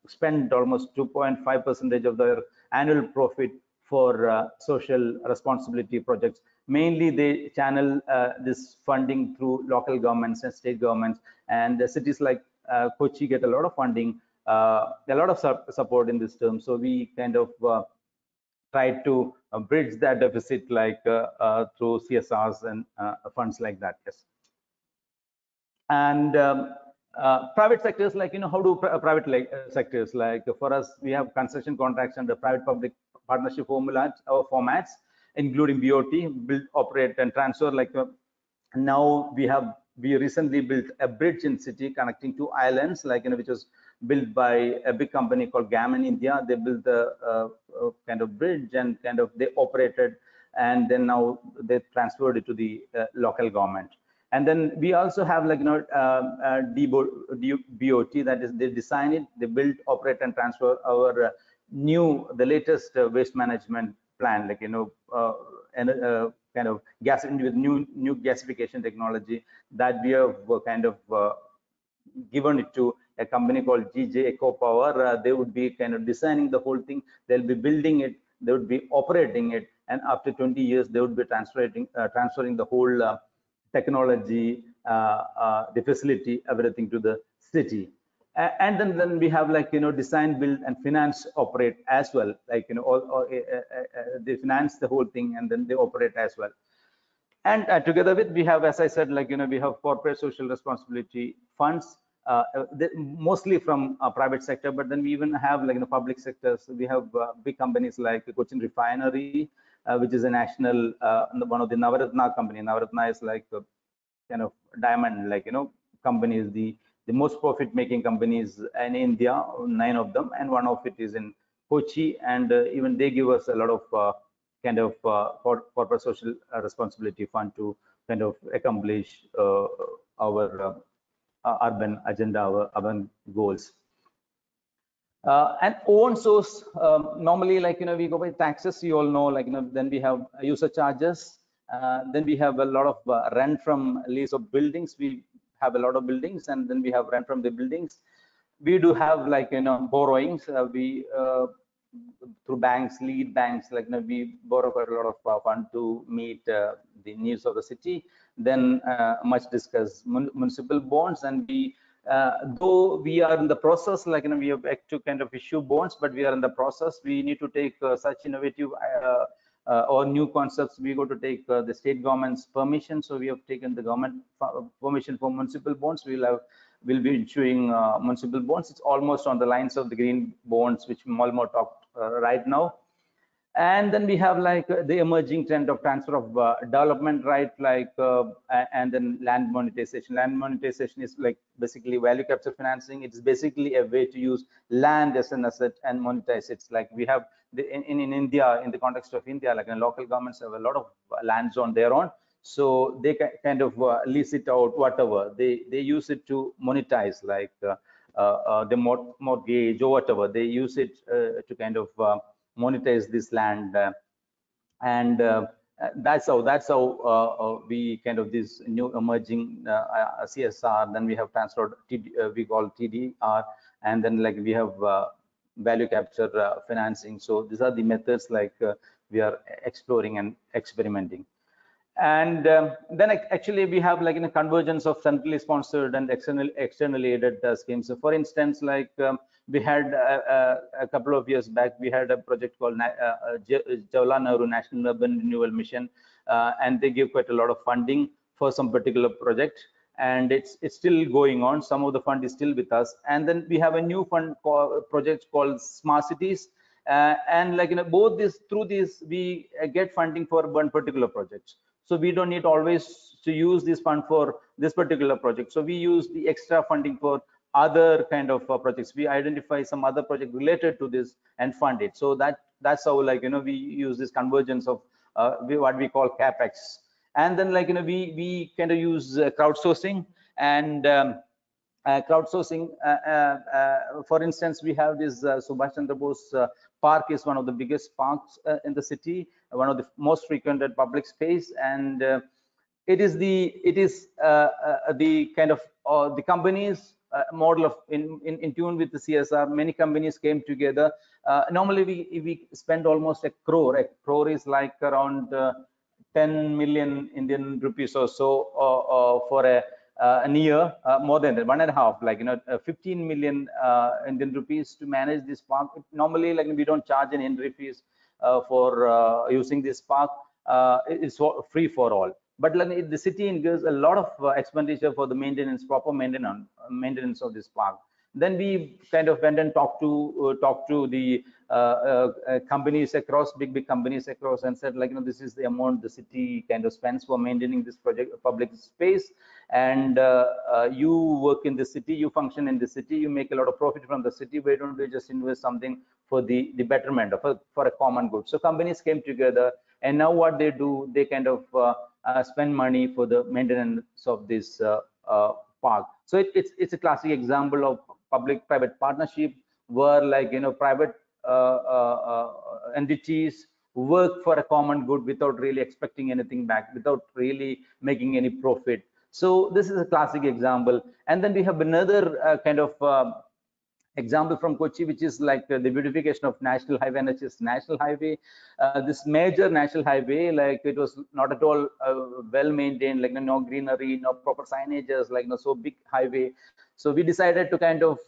Speaker 8: spend almost 2.5% of their annual profit for social responsibility projects. mainly they channel this funding through local governments and state governments, and the cities like Kochi get a lot of funding, a lot of support in this term. So we kind of try to bridge that deficit through CSRs and funds like that. Yes. And private sectors, how do private sectors, for us, we have construction contracts under private public partnership formats, including BOT, build, operate, and transfer. Now we recently built a bridge in city connecting two islands, which was built by a big company called GAM in India. They built the kind of bridge and kind of they operated, and then now they transferred it to the local government. And then we also have BOT, that is, they design it, they build, operate, and transfer our the latest waste management plan, kind of gas with new gasification technology that we have kind of given it to a company called GJ Eco Power. They would be kind of designing the whole thing. They'll be building it. They would be operating it, and after 20 years, they would be transferring the whole technology, the facility, everything to the city. And then we have design, build, and finance, operate as well. They finance the whole thing and then they operate as well. And together with, we have, as I said, we have corporate social responsibility funds, mostly from private sector, but then we even have public sectors. We have big companies like Cochin Refinery, which is a national, one of the Navaratna company. Navaratna is kind of diamond, companies, the most profit-making companies in India, 9 of them, and one of it is in Kochi, and even they give us a lot of kind of corporate social responsibility fund to kind of accomplish our urban agenda, our urban goals. And own source, normally, we go by taxes, you all know, then we have user charges, then we have a lot of rent from lease of buildings. We have a lot of buildings, and then we have rent from the buildings. We do have borrowings. We through banks, lead banks, we borrow quite a lot of fund to meet the needs of the city. Then much discussed municipal bonds, and we though we are in the process, we have to kind of issue bonds, but we are in the process. We need to take such innovative or new concepts. We go to take the state government's permission. So we have taken the government permission for municipal bonds. We'll be issuing municipal bonds. It's almost on the lines of the green bonds, which Malmo talked right now. And then we have the emerging trend of transfer of development right, and then land monetization. Land monetization is basically value capture financing. It's basically a way to use land as an asset and monetize it. We have in India, in the context of India, local governments have a lot of lands on their own. So they kind of lease it out, whatever. They use it to monetize, the mortgage or whatever. They use it to kind of monetize this land, and that's how we kind of this new emerging CSR. Then we have transferred we call TDR, and then we have value capture financing. So these are the methods we are exploring and experimenting. And then actually we have convergence of centrally sponsored and externally aided schemes. So for instance, we had a couple of years back, we had a project called Jawaharlal Nehru National Urban Renewal Mission, and they give quite a lot of funding for some particular project, and it's still going on. Some of the fund is still with us. And then we have a new fund project called Smart Cities, and both through this we get funding for one particular project. So we don't need always to use this fund for this particular project. So we use the extra funding for other kind of projects. We identify some other project related to this and fund it. So that's how we use this convergence of what we call capex. And then we kind of use crowdsourcing and crowdsourcing. For instance, we have this Subhash Chandra Bose Park is one of the biggest parks in the city, one of the most frequented public space, and it is the kind of the companies model of in tune with the CSR. Many companies came together. Normally we spend almost a crore. A crore is around 10 million Indian rupees or so for a year, more than that, 1.5, like 15 million Indian rupees to manage this park. Normally, like we don't charge any entry fees for using this park. It's free for all. But like, the city incurs a lot of expenditure for the maintenance, proper maintenance of this park. Then we kind of went and talked to the companies across, big companies across, and said, like, this is the amount the city kind of spends for maintaining this project, public space, and you work in the city, you function in the city, you make a lot of profit from the city. Why don't we just invest something for the betterment of for a common good? So companies came together, and now what they do, they kind of spend money for the maintenance of this park. So it's a classic example of public-private partnership, where, like, private entities work for a common good without really expecting anything back, without really making any profit. So this is a classic example. And then we have another kind of example from Kochi, which is like the beautification of national highway, NHS national highway. This major national highway, like, it was not at all well maintained, like no greenery, no proper signages, like so big highway. So we decided to kind of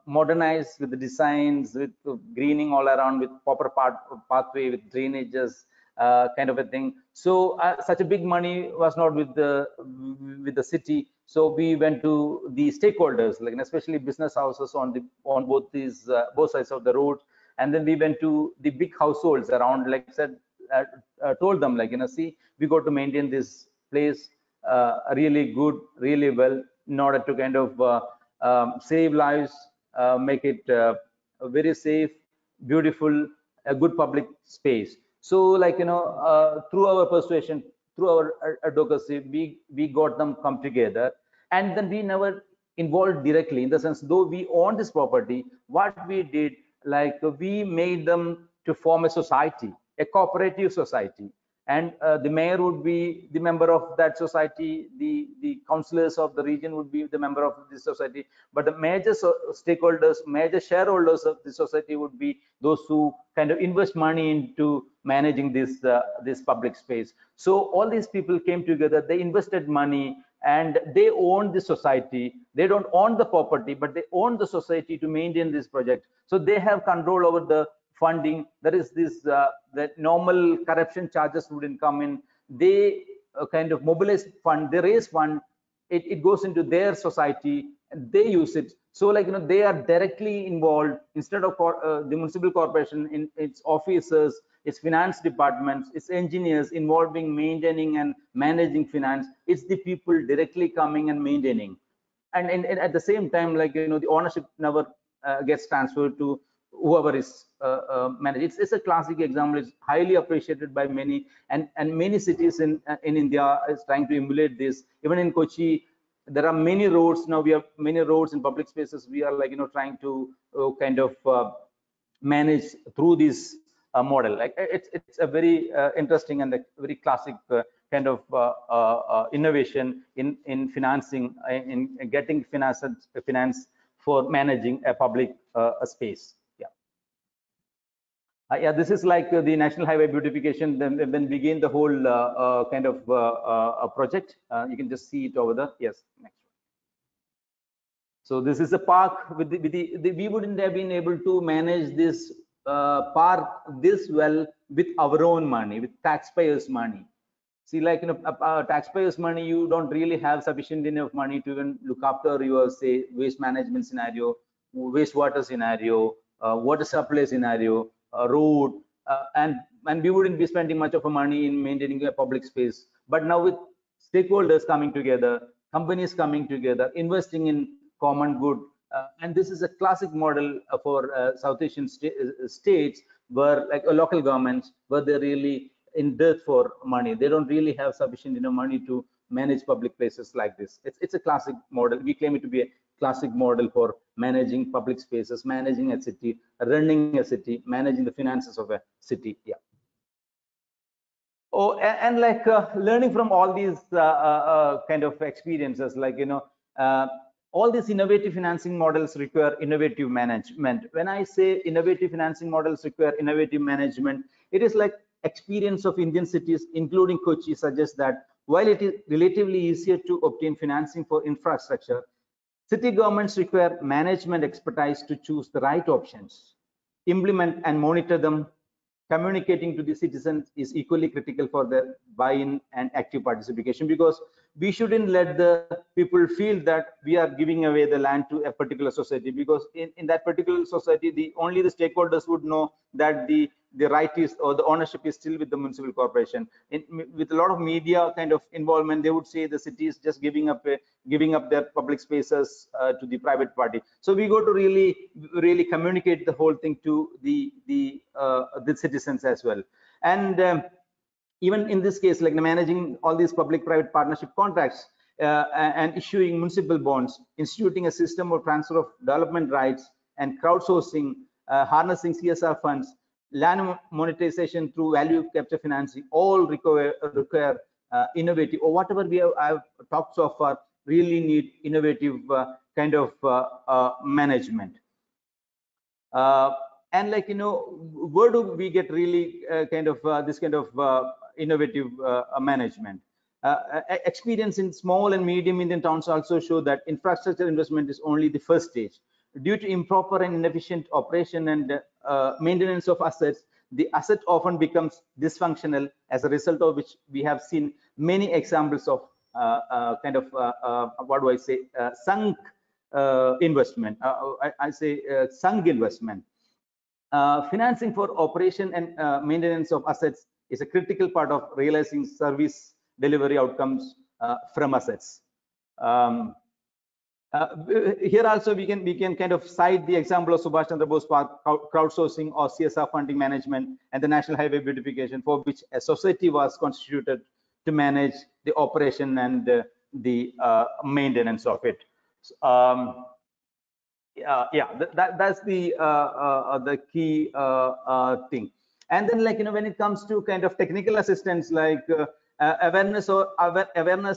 Speaker 8: modernize with the designs, with greening all around, with proper pathway, with drainages, kind of a thing. So such a big money was not with the city. So we went to the stakeholders, like especially business houses on both sides of the road, and then we went to the big households around, like I said, told them, like, see, we got to maintain this place really good, really well, in order to kind of save lives, make it very safe, beautiful, a good public space. So, like, through our persuasion, through our advocacy, we got them come together, and then we never involved directly, in the sense, though we own this property, what we did, like, we made them to form a society, a cooperative society, and the mayor would be the member of that society, the councillors of the region would be the member of this society, but the major stakeholders, major shareholders of the society would be those who kind of invest money into managing this public space. So all these people came together, they invested money, and they own the society. They don't own the property, but they own the society to maintain this project. So they have control over the funding. That is this that normal corruption charges wouldn't come in. They kind of mobilize fund, they raise fund, it goes into their society, and they use it. So, like, they are directly involved, instead of the municipal corporation, in its officers, its finance departments, its engineers involving maintaining and managing finance. It's the people directly coming and maintaining, and at the same time, like, the ownership never gets transferred to whoever is managed. It's a classic example. It's highly appreciated by many, and many cities in India is trying to emulate this. Even in Kochi, there are many roads now. We have many roads in public spaces. We are, like, trying to kind of manage through this model. Like, it's a very interesting and a very classic kind of innovation in financing, in getting finance for managing a public space. Yeah, this is like the national highway beautification. Then begin the whole kind of project. You can just see it over there. Yes, next. So this is a park with we wouldn't have been able to manage this park this well with our own money, with taxpayers' money. See, like, taxpayers' money, you don't really have sufficient enough money to even look after your, say, waste management scenario, wastewater scenario, water supply scenario, road, and we wouldn't be spending much of a money in maintaining a public space. But now, with stakeholders coming together, companies coming together, investing in common good, and this is a classic model for South Asian states, where, like, local governments, where they're really in dearth for money. They don't really have sufficient enough money to manage public places like this. It's a classic model. We claim it to be a classic model for managing public spaces, managing a city, running a city, managing the finances of a city. Yeah. Oh, and like, learning from all these kind of experiences, like, all these innovative financing models require innovative management. When I say innovative financing models require innovative management, it is like experience of Indian cities, including Kochi, suggests that while it is relatively easier to obtain financing for infrastructure, city governments require management expertise to choose the right options, implement and monitor them. Communicating to the citizens is equally critical for their buy-in and active participation, because we shouldn't let the people feel that we are giving away the land to a particular society, because in that particular society, only the stakeholders would know that the right is, or the ownership is still with the municipal corporation. With a lot of media kind of involvement, they would say the city is just giving up their public spaces to the private party. So we go to really communicate the whole thing to the citizens as well. And even in this case, like managing all these public-private partnership contracts and issuing municipal bonds, instituting a system of transfer of development rights and crowdsourcing, harnessing CSR funds, land monetization through value capture financing, all require innovative, or whatever I've talked so far, really need innovative kind of management. And like, where do we get really this kind of innovative management? Experience in small and medium Indian towns also show that infrastructure investment is only the first stage. Due to improper and inefficient operation and maintenance of assets, the asset often becomes dysfunctional, as a result of which we have seen many examples of sunk investment. I say sunk investment. Financing for operation and maintenance of assets is a critical part of realizing service delivery outcomes from assets. Here also we can kind of cite the example of Subhash Chandra Bose Park crowdsourcing or CSR funding management and the National Highway beautification, for which a society was constituted to manage the operation and the maintenance of it. That's the key thing. And then, like, when it comes to kind of technical assistance, like awareness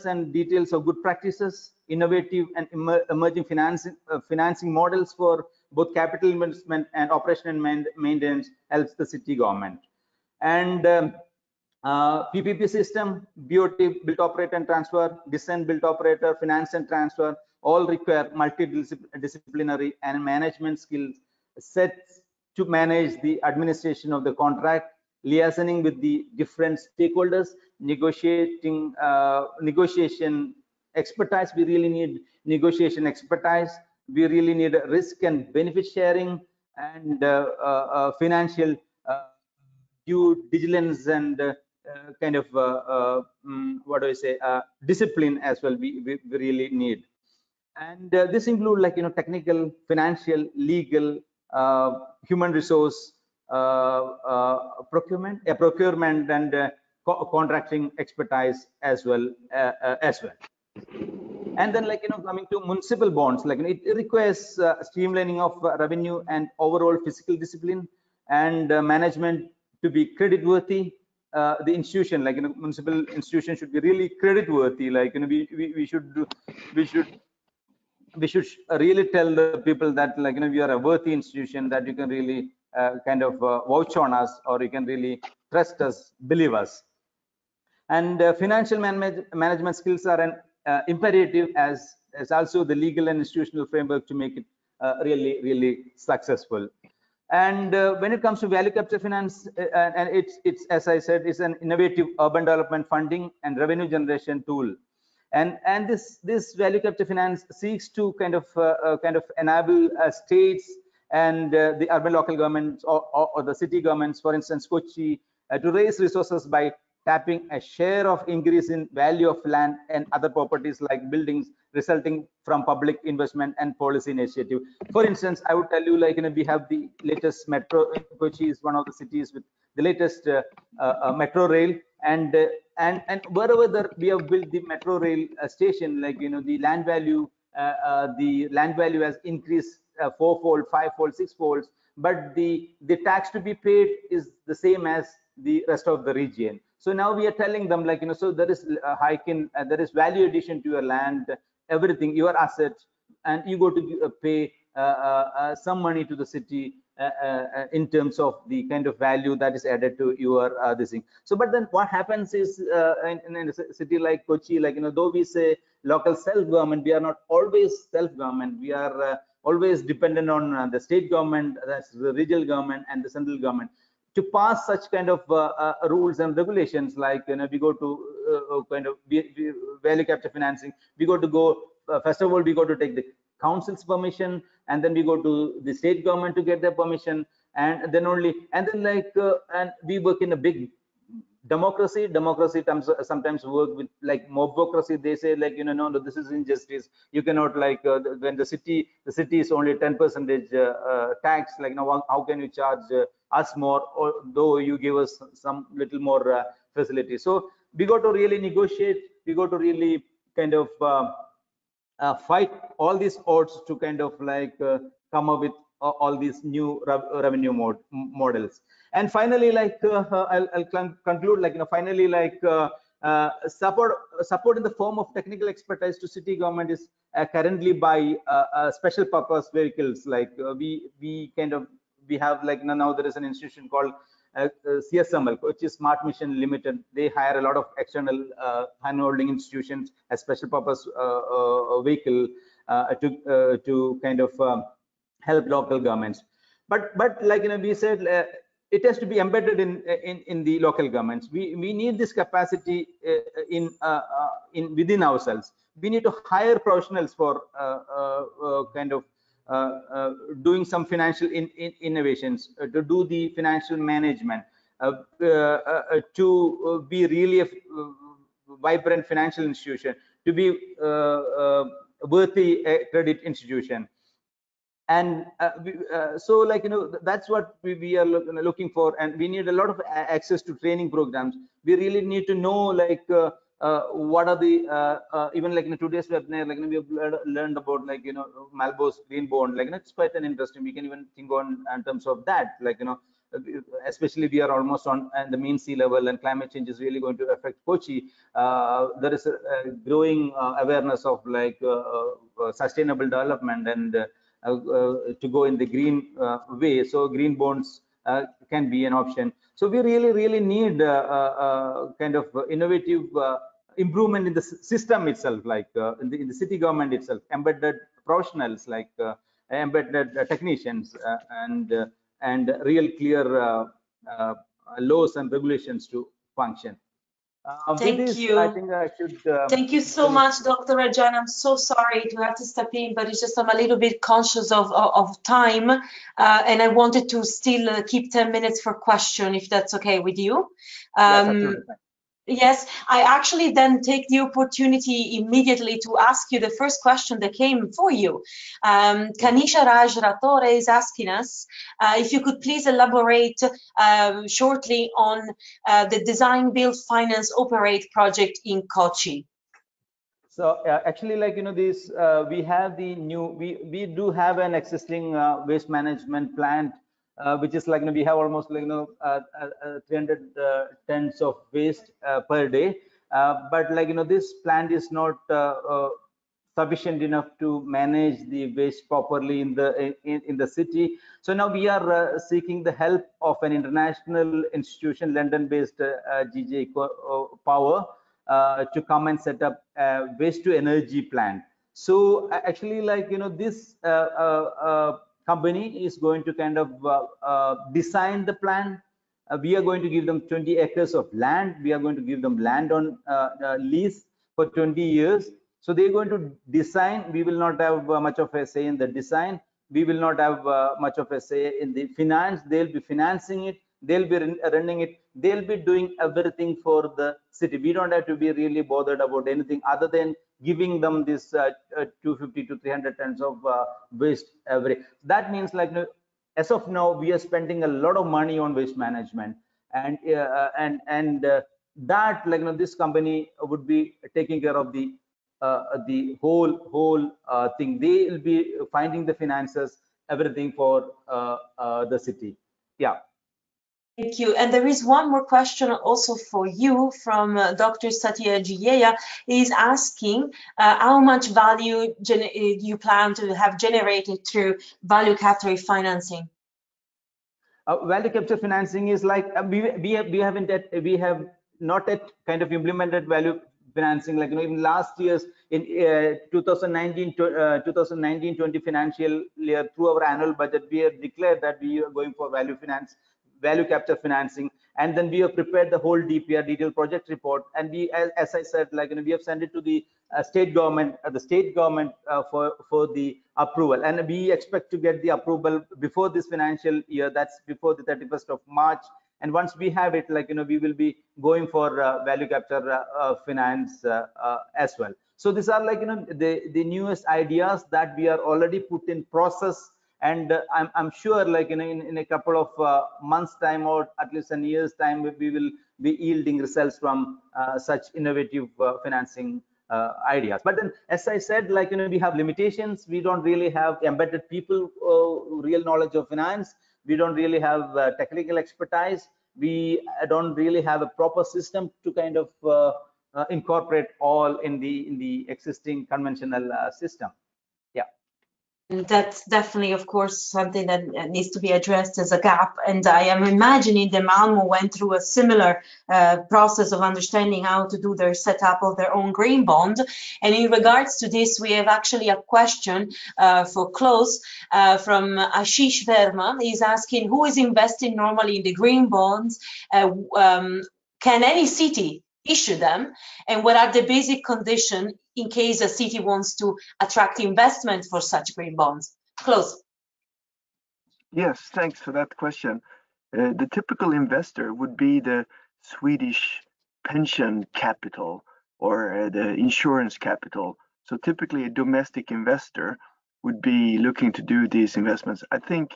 Speaker 8: and details of good practices, innovative and emerging financing models for both capital investment and operation and maintenance helps the city government. And PPP system, BOT, built operate and transfer, descent built operator, finance and transfer, all require multidisciplinary and management skills sets to manage the administration of the contract, liaising with the different stakeholders, negotiation expertise. We really need negotiation expertise. We really need risk and benefit sharing, and financial due diligence and discipline as well. We really need. And this include, like, technical, financial, legal, human resource, procurement and contracting expertise as well. And then, like, coming to municipal bonds, like, it requires streamlining of revenue and overall fiscal discipline and management to be credit worthy. The institution, like, municipal institution should be really credit worthy. Like, we should really tell the people that, like, we are a worthy institution, that you can really vouch on us, or you can really trust us, believe us. And financial management skills are an imperative as also the legal and institutional framework to make it really successful. And when it comes to value capture finance, and it's as I said, it's an innovative urban development funding and revenue generation tool. And this value capture finance seeks to kind of enable states and the urban local governments or the city governments, for instance Kochi, to raise resources by tapping a share of increase in value of land and other properties like buildings, resulting from public investment and policy initiative. For instance, I would tell you, like, we have the latest metro. Kochi is one of the cities with the latest metro rail, and wherever we have built the metro rail station, like, the land value has increased fourfold, fivefold, sixfold, but the tax to be paid is the same as the rest of the region. So now we are telling them, like, so there is a hike in, there is value addition to your land, everything, your assets, and you go to pay some money to the city in terms of the kind of value that is added to your this thing. So, but then what happens is in a city like Kochi, like, though we say local self-government, we are not always self-government. We are always dependent on the state government, that's the regional government, and the central government to pass such kind of rules and regulations. Like, we go to kind of value capture financing. We got to go first of all, we got to take the council's permission, and then we go to the state government to get their permission, and then and we work in a big democracy sometimes work with like mobocracy. They say, like, no, this is injustice. You cannot, like, when the city is only 10% tax, like, how can you charge us more, although you give us some little more facility? So we got to really negotiate, we got to really kind of fight all these odds to kind of like come up with all these new revenue models. And finally, like, I'll conclude, like, finally, like, support in the form of technical expertise to city government is currently by special purpose vehicles. Like, we have, like, now there is an institution called CSML, which is Smart Mission Limited. They hire a lot of external hand-holding institutions as special purpose vehicle to kind of help local governments. But like, we said, it has to be embedded in the local governments. We need this capacity within ourselves. We need to hire professionals for kind of doing some financial innovations, to do the financial management, to be really a vibrant financial institution, to be worthy credit institution. And so, like, that's what we are looking for, and we need a lot of access to training programs. We really need to know, like, what are the even like in today's webinar, like, we have learned about, like, Malmo's green bond. Like, it's quite an interesting. We can even think on in terms of that, like, especially we are almost on the mean sea level, and climate change is really going to affect Kochi. There is a growing awareness of, like, sustainable development and to go in the green way. So green bonds can be an option. So we really need kind of innovative improvement in the system itself, like in the city government itself, embedded professionals, like embedded technicians, and real clear laws and regulations to function.
Speaker 1: Thank you.
Speaker 8: I think I should.
Speaker 1: Thank you so much, Dr. Rajan. I'm so sorry to have to step in, but it's just I'm a little bit conscious of time, and I wanted to still keep 10 minutes for question, if that's okay with you.
Speaker 8: Yes, absolutely.
Speaker 1: Yes, I actually then take the opportunity immediately to ask you the first question that came for you. Kanisha Raj Ratore is asking us if you could please elaborate shortly on the Design, Build, Finance, Operate project in Kochi.
Speaker 8: So actually, like, this we have the new, we do have an existing waste management plant, which is, like, we have almost, like, 300 tons of waste per day, but, like, this plant is not sufficient enough to manage the waste properly in the city. So now we are seeking the help of an international institution, London-based GJ Power, to come and set up a waste to energy plant. So actually, like, this company is going to kind of design the plan. We are going to give them 20 acres of land. We are going to give them land on lease for 20 years. So they're going to design. We will not have much of a say in the design. We will not have much of a say in the finance. They'll be financing it. They'll be running it. They'll be doing everything for the city. We don't have to be really bothered about anything other than giving them this 250 to 300 tons of waste every. That means, like, as of now, we are spending a lot of money on waste management, and that, like, this company would be taking care of the whole thing. They will be finding the finances, everything for the city. Yeah.
Speaker 1: Thank you. And there is one more question also for you from Dr. Satya Jiyaya. He's asking how much value you plan to have generated through value capture financing.
Speaker 8: Value capture financing is like we have not yet kind of implemented value financing, like in last year's in 2019-20 financial year, through our annual budget we have declared that we are going for value capture financing, and then we have prepared the whole DPR, detailed project report, and we, as I said, like we have sent it to the state government for the approval, and we expect to get the approval before this financial year, that's before the 31st of March. And once we have it, like we will be going for value capture finance as well. So these are like the newest ideas that we are already put in process, and I'm sure like in a couple of months time, or at least a year's time, we will be yielding results from such innovative financing ideas. But then, as I said, like we have limitations. We don't really have embedded people, real knowledge of finance. We don't really have technical expertise. We don't really have a proper system to kind of incorporate all in the existing conventional system. Yeah.
Speaker 1: And that's definitely, of course, something that needs to be addressed as a gap. And I am imagining that Malmo went through a similar process of understanding how to do their setup of their own green bond. And in regards to this, we have actually a question for close from Ashish Verma. He's asking, who is investing normally in the green bonds? Can any city issue them, and what are the basic conditions in case a city wants to attract investment for such green bonds? Close.
Speaker 7: Yes, thanks for that question. The typical investor would be the Swedish pension capital or the insurance capital. So typically a domestic investor would be looking to do these investments. I think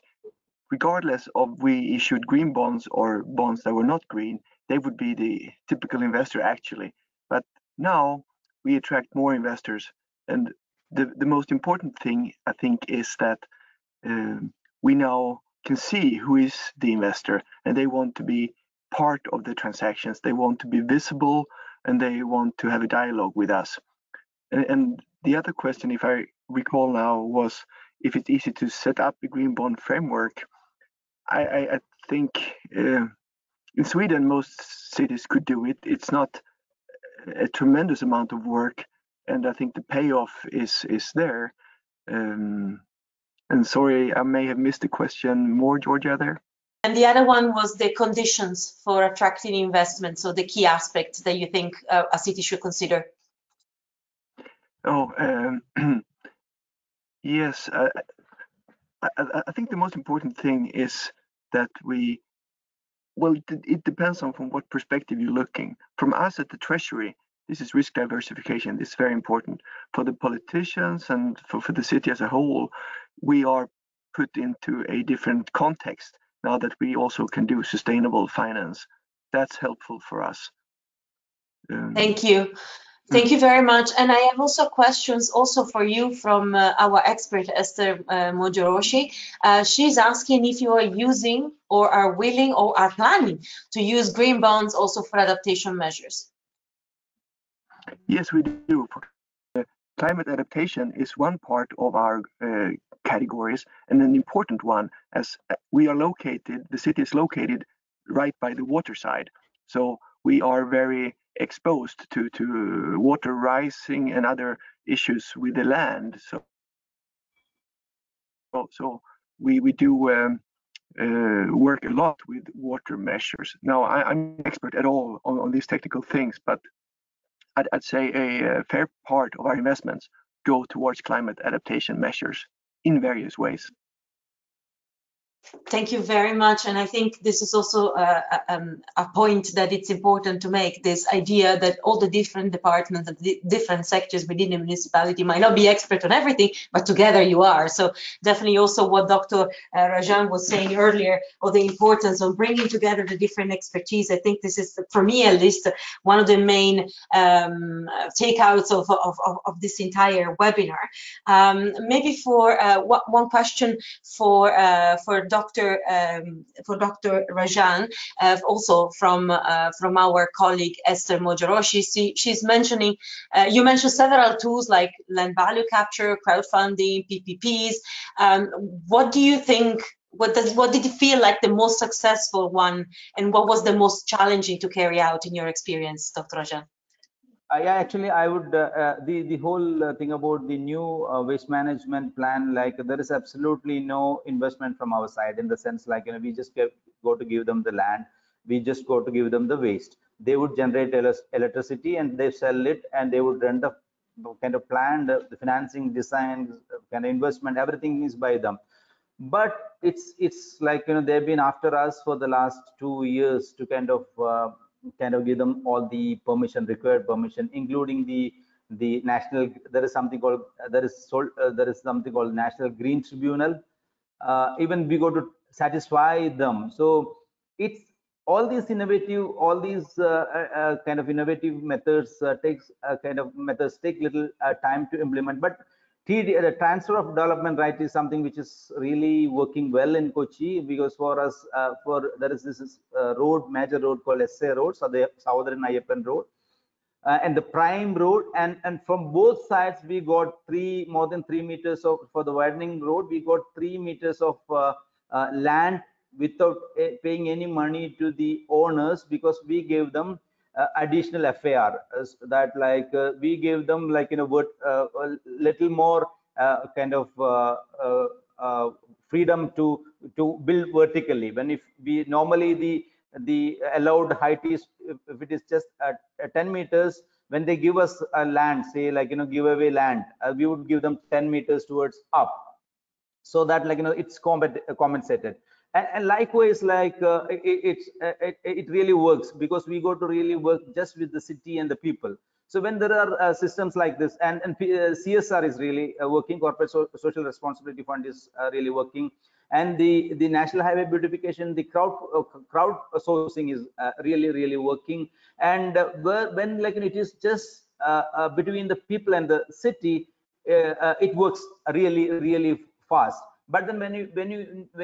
Speaker 7: regardless of we issued green bonds or bonds that were not green, they would be the typical investor actually. But now we attract more investors, and the most important thing I think is that we now can see who is the investor, and they want to be part of the transactions. They want to be visible, and they want to have a dialogue with us. And the other question, if I recall now, was if it's easy to set up a green bond framework. I think in Sweden, most cities could do it. It's not a tremendous amount of work, and I think the payoff is there. And sorry, I may have missed the question more, Giorgia, there.
Speaker 1: And the other one was the conditions for attracting investment, so the key aspects that you think a city should consider.
Speaker 7: Oh, yes. I think the most important thing is that it depends on from what perspective you're looking. From us at the Treasury, this is risk diversification. It's very important. For the politicians and for the city as a whole, we are put into a different context now that we also can do sustainable finance. That's helpful for us.
Speaker 1: Thank you. Thank you very much. And I have also questions also for you from our expert, Eszter Mogyorósy. She's asking if you are using or are willing or are planning to use green bonds also for adaptation measures.
Speaker 7: Yes, we do. Climate adaptation is one part of our categories, and an important one, as we are located, the city is located right by the water side. So we are very exposed to water rising and other issues with the land. So we do work a lot with water measures. Now, I'm not an expert at all on these technical things, but I'd say a fair part of our investments go towards climate adaptation measures in various ways.
Speaker 1: Thank you very much. And I think this is also a point that it's important to make, this idea that all the different departments and the different sectors within the municipality might not be expert on everything, but together you are. So definitely also what Dr. Rajan was saying earlier, or the importance of bringing together the different expertise. I think this is, for me at least, one of the main takeouts of this entire webinar. Maybe for one question for Dr. Rajan, also from our colleague Eszter Mogyorósy. She's mentioning, you mentioned several tools like land value capture, crowdfunding, PPPs. What do you think what did you feel like the most successful one, and what was the most challenging to carry out in your experience, Dr. Rajan?
Speaker 8: Yeah, actually, I would the whole thing about the new waste management plan. Like, there is absolutely no investment from our side, in the sense, like, we just go to give them the land, we just go to give them the waste. They would generate electricity and they sell it, and they would rent the kind of plan, the financing, design, kind of investment, everything is by them. But it's like, they've been after us for the last 2 years to kind of give them all the required permission, including the national. There is something called National Green Tribunal. Even we go to satisfy them. So it's all these innovative methods take little time to implement. But the transfer of development right is something which is really working well in Kochi, because for us, there is this major road called Eszter Road, so the Southern Ayappan Road, and the prime road, and from both sides we got more than 3 meters of, for the widening road, we got 3 meters of land without paying any money to the owners, because we gave them additional FAR, that like we gave them, like, a little more freedom to build vertically. When if we normally the allowed height is, if it is just 10 meters, when they give us a land, say, like, giveaway land, we would give them 10 meters towards up, so that, like, it's compensated. And likewise, like, it really works, because we go to really work just with the city and the people. So when there are systems like this, and CSR is really working, corporate social responsibility fund is really working, and the National Highway Beautification, the crowd sourcing is really working. And when, like, it is just between the people and the city, it works really fast. But then when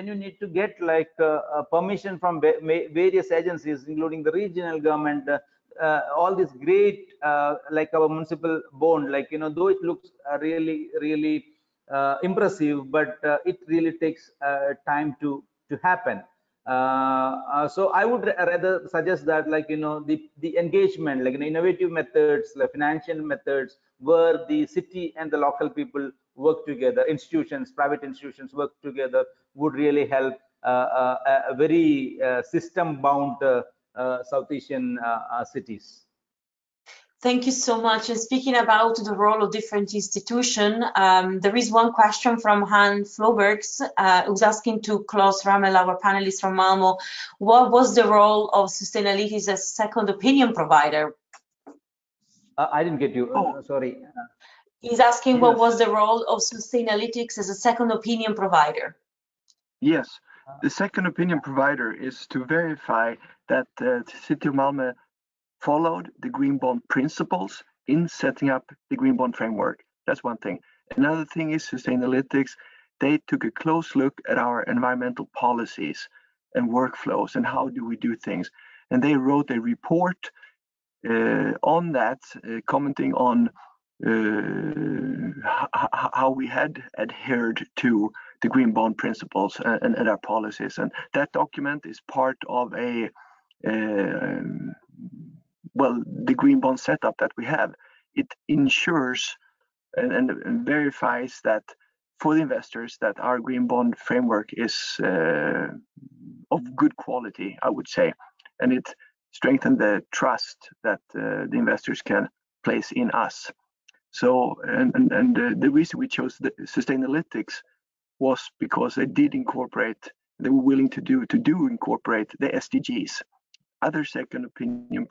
Speaker 8: you need to get, like, permission from various agencies, including the regional government, all this great, like our municipal bond, like, though it looks really impressive, but it really takes time to happen. So I would rather suggest that, like, the engagement, like, innovative methods, like financial methods, where the city and the local people work together, private institutions work together, would really help a very system bound South Asian cities.
Speaker 1: Thank you so much. And speaking about the role of different institutions, there is one question from Han Flobergs, who's asking to Klaus Rammel, our panelist from Malmo, what was the role of Sustainalytics as a second opinion provider?
Speaker 8: I didn't get you. Sorry.
Speaker 1: He's asking,
Speaker 7: yes.
Speaker 1: What was the role of Sustainalytics as a second opinion provider?
Speaker 7: Yes, the second opinion provider is to verify that the City of Malmö followed the Green Bond principles in setting up the Green Bond framework. That's one thing. Another thing is Sustainalytics. They took a close look at our environmental policies and workflows and how do we do things. And they wrote a report on that, commenting on how we had adhered to the Green Bond principles and our policies. And that document is part of the Green Bond setup that we have. It ensures and verifies that for the investors that our Green Bond framework is of good quality, I would say, and it strengthens the trust that the investors can place in us. So, and the reason we chose the Sustainalytics was because they did incorporate, they were willing to incorporate the SDGs. Other second opinion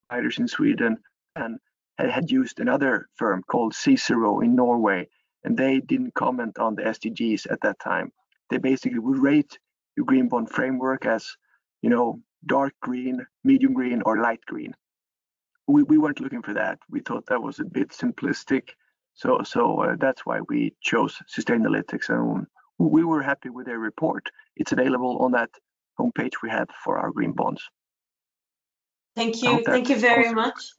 Speaker 7: providers in Sweden and had used another firm called Cicero in Norway, and they didn't comment on the SDGs at that time. They basically would rate your Green Bond framework as, dark green, medium green, or light green. We weren't looking for that. We thought that was a bit simplistic. So that's why we chose Sustainalytics, and we were happy with their report. It's available on that homepage we have for our green bonds.
Speaker 1: Thank you very much.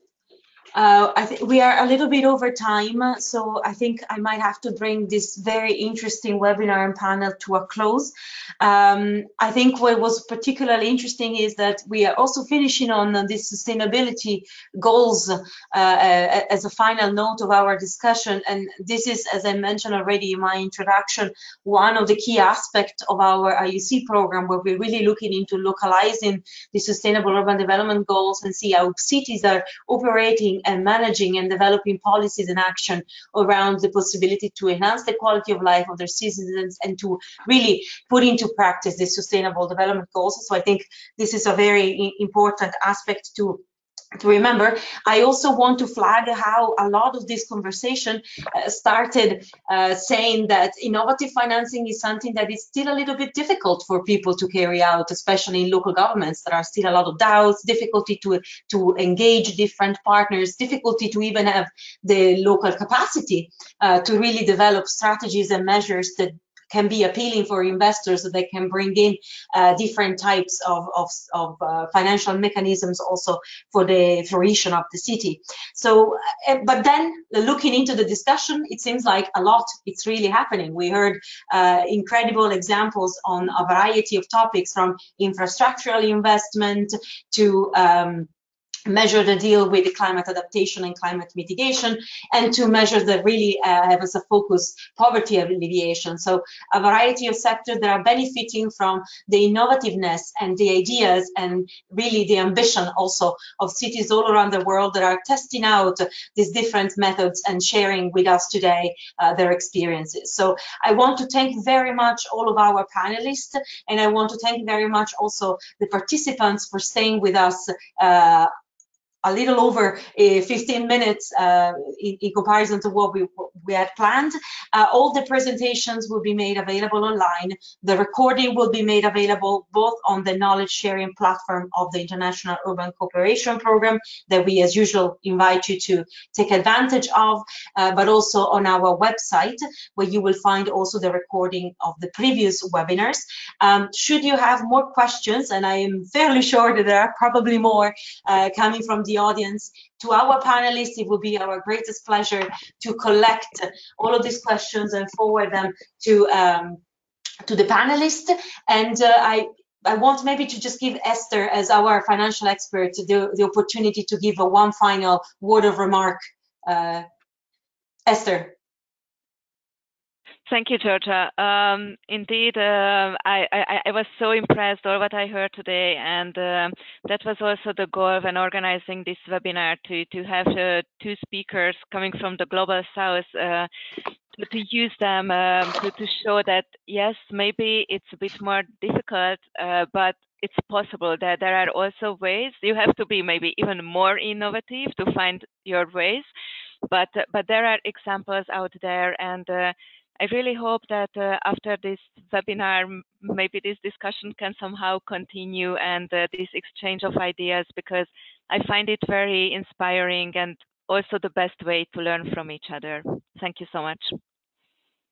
Speaker 1: I think we are a little bit over time, so I think I might have to bring this very interesting webinar and panel to a close. I think what was particularly interesting is that we are also finishing on these sustainability goals as a final note of our discussion. And this is, as I mentioned already in my introduction, one of the key aspects of our IUC program, where we're really looking into localizing the sustainable urban development goals and see how cities are operating and managing and developing policies and action around the possibility to enhance the quality of life of their citizens and to really put into practice the sustainable development goals. So I think this is a very important aspect to remember. I also want to flag how a lot of this conversation started saying that innovative financing is something that is still a little bit difficult for people to carry out, especially in local governments. There are still a lot of doubts, difficulty to engage different partners, difficulty to even have the local capacity to really develop strategies and measures that can be appealing for investors, so they can bring in different types of financial mechanisms also for the fruition of the city. So, but then looking into the discussion, it seems like a lot, it's really happening. We heard incredible examples on a variety of topics, from infrastructural investment to measure the deal with the climate adaptation and climate mitigation, and to measures that really have as a focus poverty alleviation. So a variety of sectors that are benefiting from the innovativeness and the ideas and really the ambition also of cities all around the world that are testing out these different methods and sharing with us today their experiences. So I want to thank very much all of our panelists, and I want to thank very much also the participants for staying with us a little over 15 minutes in comparison to what we had planned. All the presentations will be made available online. The recording will be made available both on the knowledge sharing platform of the International Urban Cooperation Program that we, as usual, invite you to take advantage of, but also on our website, where you will find also the recording of the previous webinars. Should you have more questions, and I am fairly sure that there are probably more coming from the audience, to our panelists, it will be our greatest pleasure to collect all of these questions and forward them to the panelists. And I want maybe to just give Eszter, as our financial expert, the opportunity to give one final word of remark. Eszter.
Speaker 4: Thank you, Giorgia. Indeed, I was so impressed with what I heard today, and that was also the goal when organizing this webinar, to have two speakers coming from the Global South, to use them to show that, yes, maybe it's a bit more difficult, but it's possible that there are also ways. You have to be maybe even more innovative to find your ways, but there are examples out there, and I really hope that after this webinar, maybe this discussion can somehow continue, and this exchange of ideas, because I find it very inspiring and also the best way to learn from each other. Thank you so much.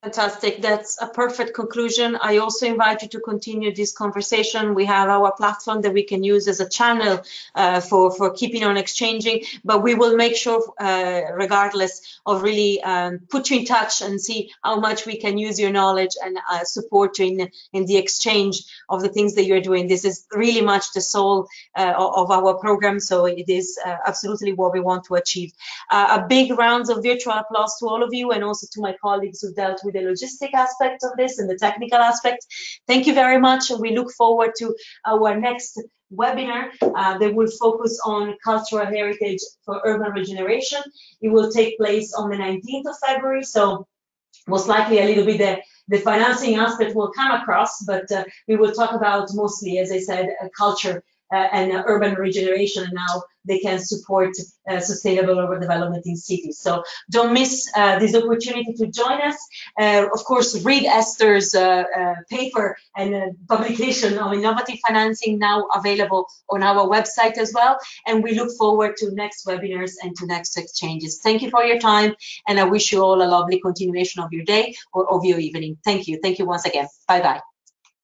Speaker 1: Fantastic. That's a perfect conclusion. I also invite you to continue this conversation. We have our platform that we can use as a channel for keeping on exchanging, but we will make sure, regardless of really put you in touch and see how much we can use your knowledge and support you in the exchange of the things that you're doing. This is really much the soul of our program, so it is absolutely what we want to achieve. A big round of virtual applause to all of you, and also to my colleagues who dealt with the logistic aspect of this and the technical aspect. Thank you very much, and we look forward to our next webinar that will focus on cultural heritage for urban regeneration. It will take place on the 19th of February, so most likely a little bit the financing aspect will come across, but we will talk about mostly, as I said, culture and urban regeneration, and how they can support sustainable urban development in cities. So don't miss this opportunity to join us. Of course, read Eszter's paper and publication on innovative financing, now available on our website as well. And we look forward to next webinars and to next exchanges. Thank you for your time, and I wish you all a lovely continuation of your day or of your evening. Thank you. Thank you once again. Bye-bye.